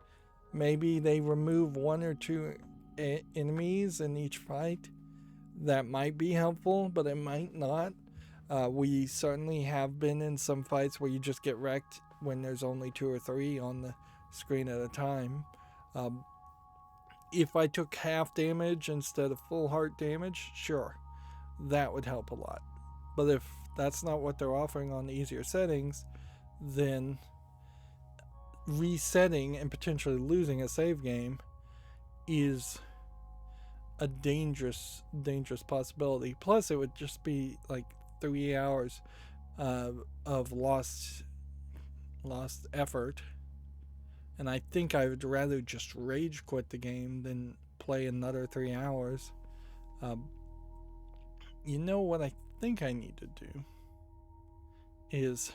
maybe they remove one or two enemies in each fight. That might be helpful, but it might not. We certainly have been in some fights where you just get wrecked when there's only 2 or 3 on the screen at a time. If I took half damage instead of full heart damage, sure, that would help a lot. But if that's not what they're offering on the easier settings, then resetting and potentially losing a save game is a dangerous possibility. Plus, it would just be like 3 hours of lost effort, and I think I would rather just rage quit the game than play another 3 hours. You know what I think I need to do is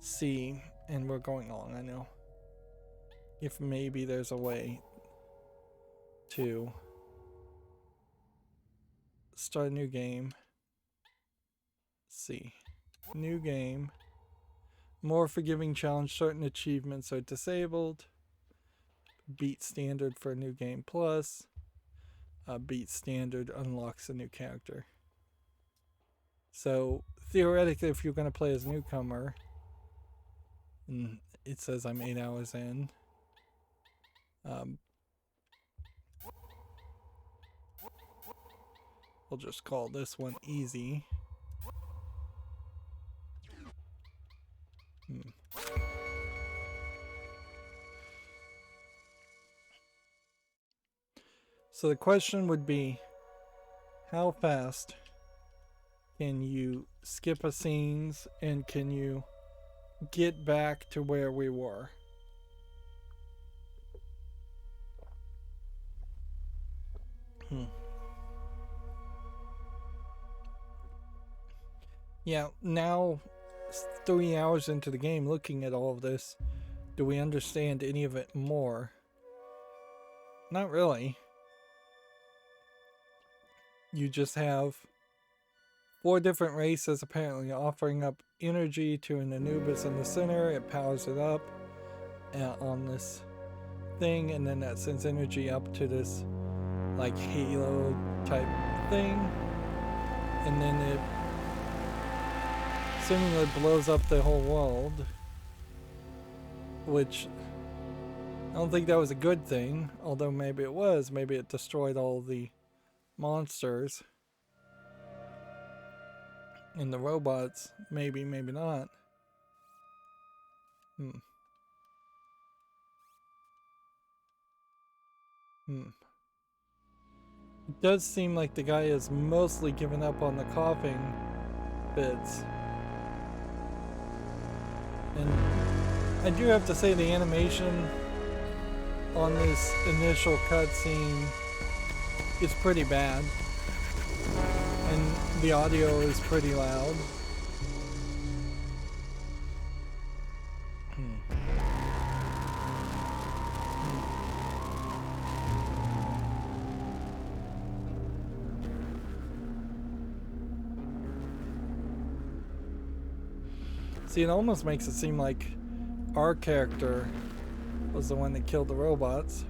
see, and we're going along, I know, if maybe there's a way to start a new game. See, new game, more forgiving challenge, certain achievements are disabled, beat standard for a new game plus, beat standard unlocks a new character. So theoretically, if you're going to play as a newcomer, and it says I'm 8 hours in, we'll just call this one easy. So the question would be, how fast can you skip a scenes and can you get back to where we were? Yeah, now 3 hours into the game, looking at all of this, do we understand any of it more? Not really. You just have 4 different races apparently offering up energy to an Anubis in the center. It powers it up on this thing, and then that sends energy up to this like halo type thing, and then it seemingly blows up the whole world, which I don't think that was a good thing, although maybe it was. Maybe it destroyed all the monsters and the robots. Maybe, maybe not. It does seem like the guy is mostly given up on the coughing bits. And I do have to say the animation on this initial cutscene is pretty bad. And the audio is pretty loud. See, it almost makes it seem like our character was the one that killed the robots.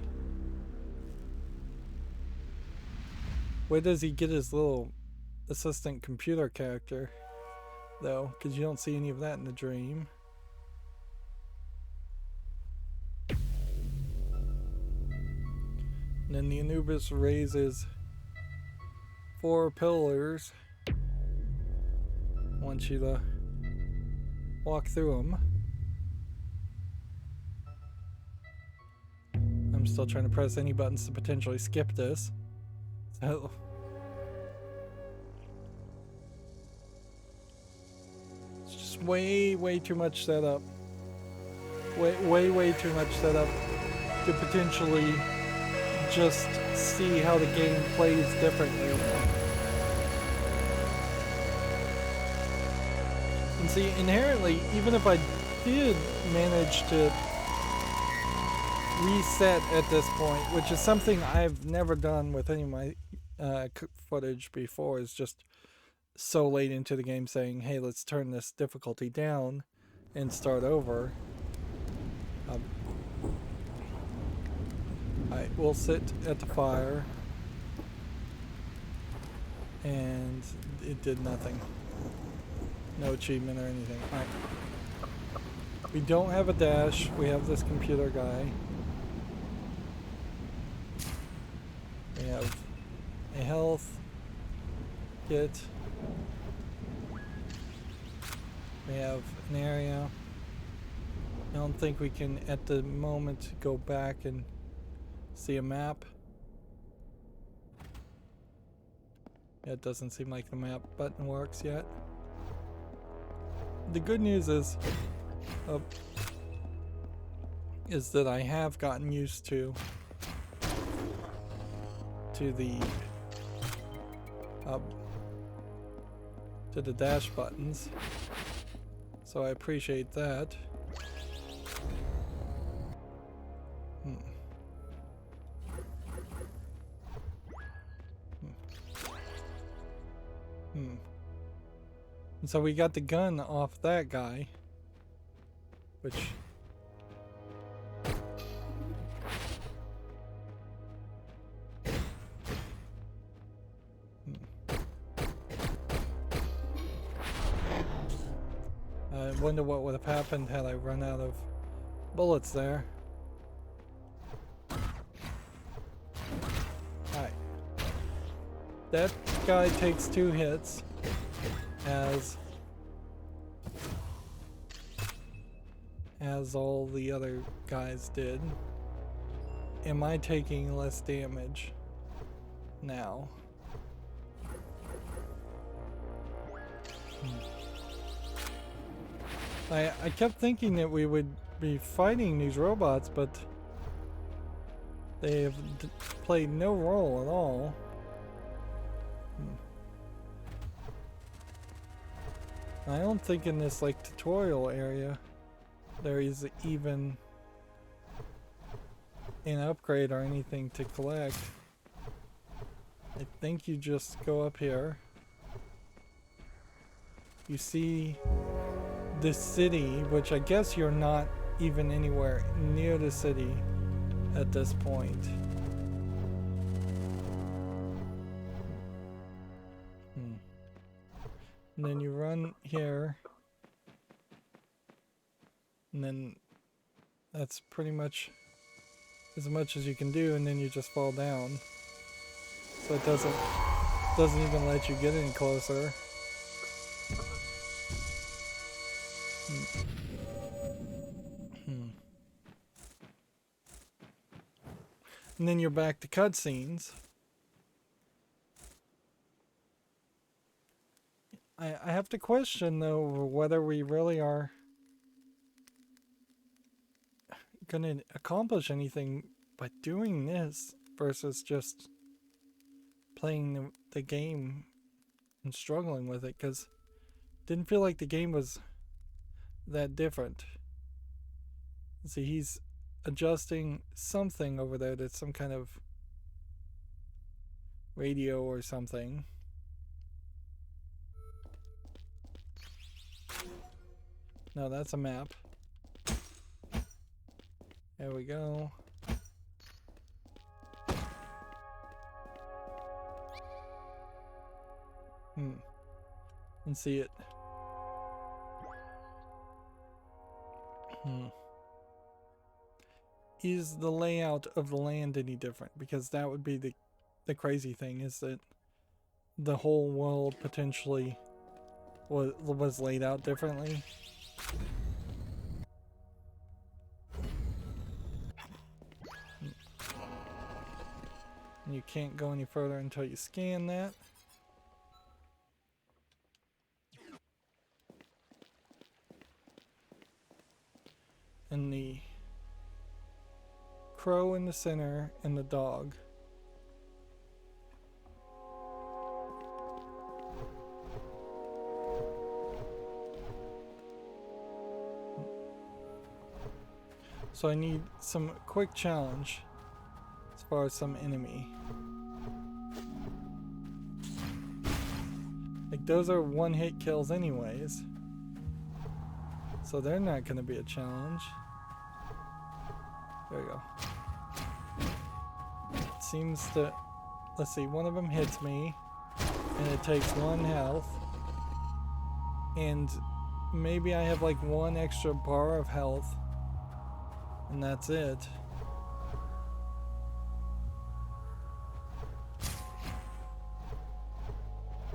Where does he get his little assistant computer character, though? Because you don't see any of that in the dream. And then the Anubis raises 4 pillars. I want you to walk through them. I'm still trying to press any buttons to potentially skip this. So it's just way too much setup. Way too much setup to potentially just see how the game plays differently. And see, inherently, even if I did manage to reset at this point, which is something I've never done with any of my footage before, is just so late into the game saying, hey, let's turn this difficulty down and start over. Alright, we'll sit at the fire, and it did nothing. No achievement or anything. Alright. We don't have a dash, we have this computer guy. We have a health kit. We have an area. I don't think we can at the moment go back and see a map. It doesn't seem like the map button works yet. The good news is that I have gotten used to the dash buttons, so I appreciate that. And so we got the gun off that guy, which I wonder what would have happened had I run out of bullets there. Alright. That guy takes 2 hits, as all the other guys did. Am I taking less damage now? I kept thinking that we would be fighting these robots, but they have played no role at all. I don't think in this like tutorial area there is even an upgrade or anything to collect. I think you just go up here. You see the city, which I guess you're not even anywhere near the city at this point. And then you run here. And then that's pretty much as you can do, and then you just fall down. So it doesn't even let you get any closer. And then you're back to cutscenes. I have to question though whether we really are gonna accomplish anything by doing this versus just playing the game and struggling with it, because it didn't feel like the game was that different. See, he's adjusting something over there that's some kind of radio or something. No, that's a map. There we go. And see it. Is the layout of the land any different? Because that would be the crazy thing, is that the whole world potentially was laid out differently. And you can't go any further until you scan that. And the crow in the center and the dog. So I need some quick challenge as far as some enemy. Like, those are one-hit kills anyways, so they're not going to be a challenge. There we go. It seems to... Let's see, one of them hits me, and it takes 1 health. And maybe I have like 1 extra bar of health, and that's it.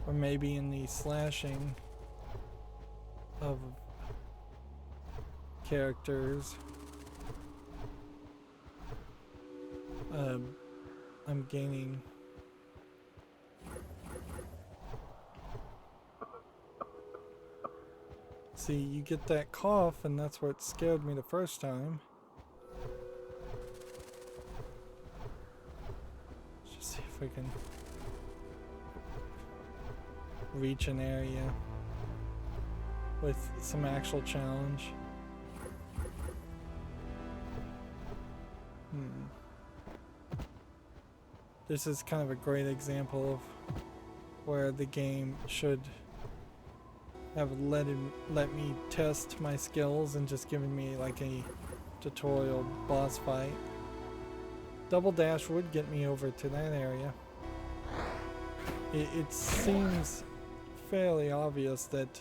Or maybe in the slashing of characters, I'm gaining see, you get that cough, and that's what scared me the first time. Let's just see if I can reach an area with some actual challenge. This is kind of a great example of where the game should have let me test my skills and just given me like a tutorial boss fight. Double dash would get me over to that area. It seems fairly obvious that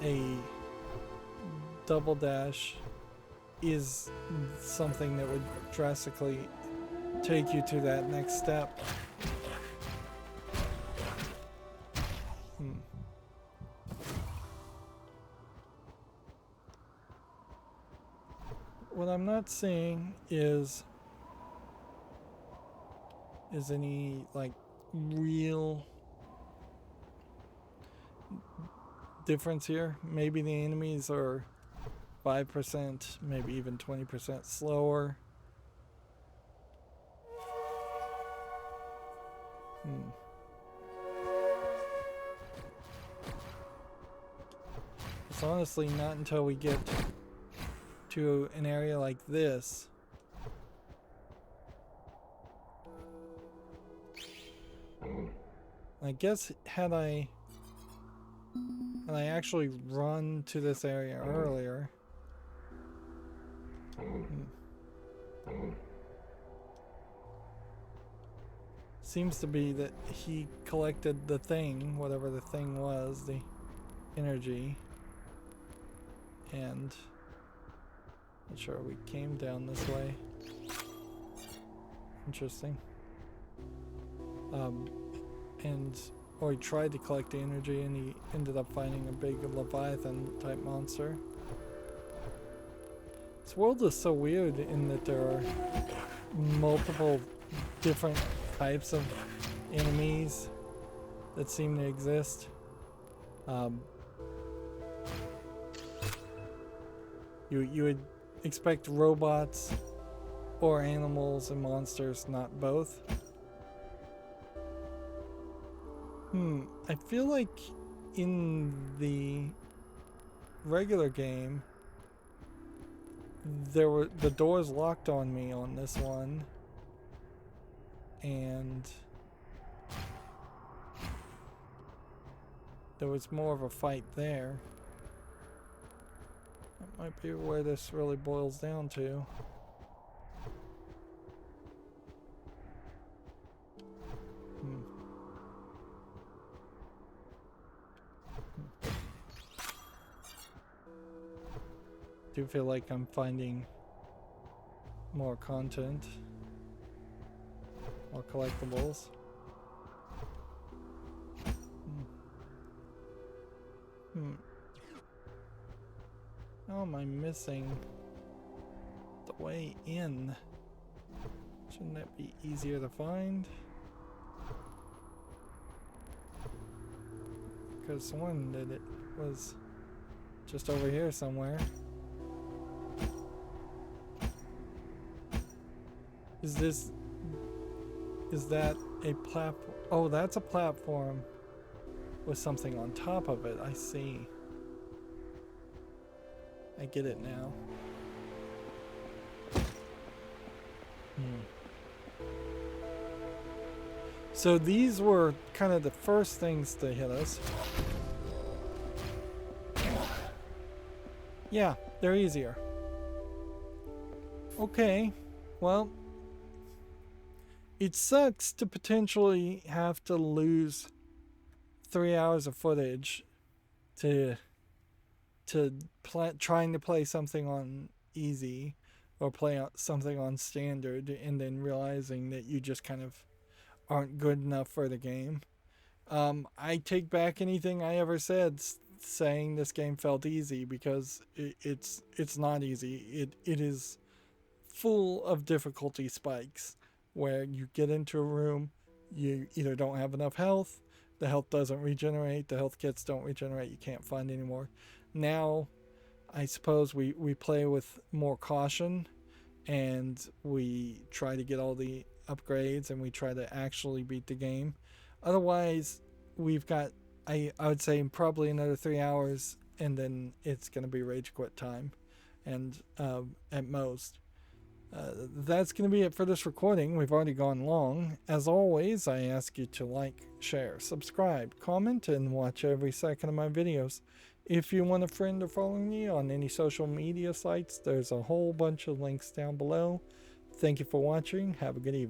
a double dash is something that would drastically take you to that next step. What I'm not seeing is any like real difference here. Maybe the enemies are 5%, maybe even 20% slower. It's honestly not until we get to an area like this I guess had I actually run to this area earlier. Seems to be that he collected the thing, whatever the thing was, the energy. And not sure we came down this way. Interesting. Or he tried to collect the energy and he ended up finding a big Leviathan type monster. This world is so weird in that there are multiple different types of enemies that seem to exist. You would expect robots or animals and monsters, not both. I feel like in the regular game the doors locked on me on this one, and there was more of a fight there. That might be where this really boils down to. Do feel like I'm finding more content, more collectibles. How am I missing the way in? Shouldn't that be easier to find? Because someone did it was just over here somewhere. Is that a platform? Oh, that's a platform with something on top of it. I see. I get it now. So these were kind of the first things to hit us. Yeah, they're easier. Okay, well, it sucks to potentially have to lose 3 hours of footage to trying to play something on easy or play something on standard, and then realizing that you just kind of aren't good enough for the game. I take back anything I ever said saying this game felt easy, because it's not easy. It is full of difficulty spikes where you get into a room, you either don't have enough health, the health doesn't regenerate, the health kits don't regenerate, you can't find any more. Now, I suppose we play with more caution, and we try to get all the upgrades, and we try to actually beat the game. Otherwise, we've got, I would say, probably another 3 hours, and then it's going to be rage quit time, and at most. That's going to be it for this recording. We've already gone long. As always, I ask you to like, share, subscribe, comment, and watch every second of my videos. If you want a friend or follow me on any social media sites, there's a whole bunch of links down below. Thank you for watching. Have a good evening.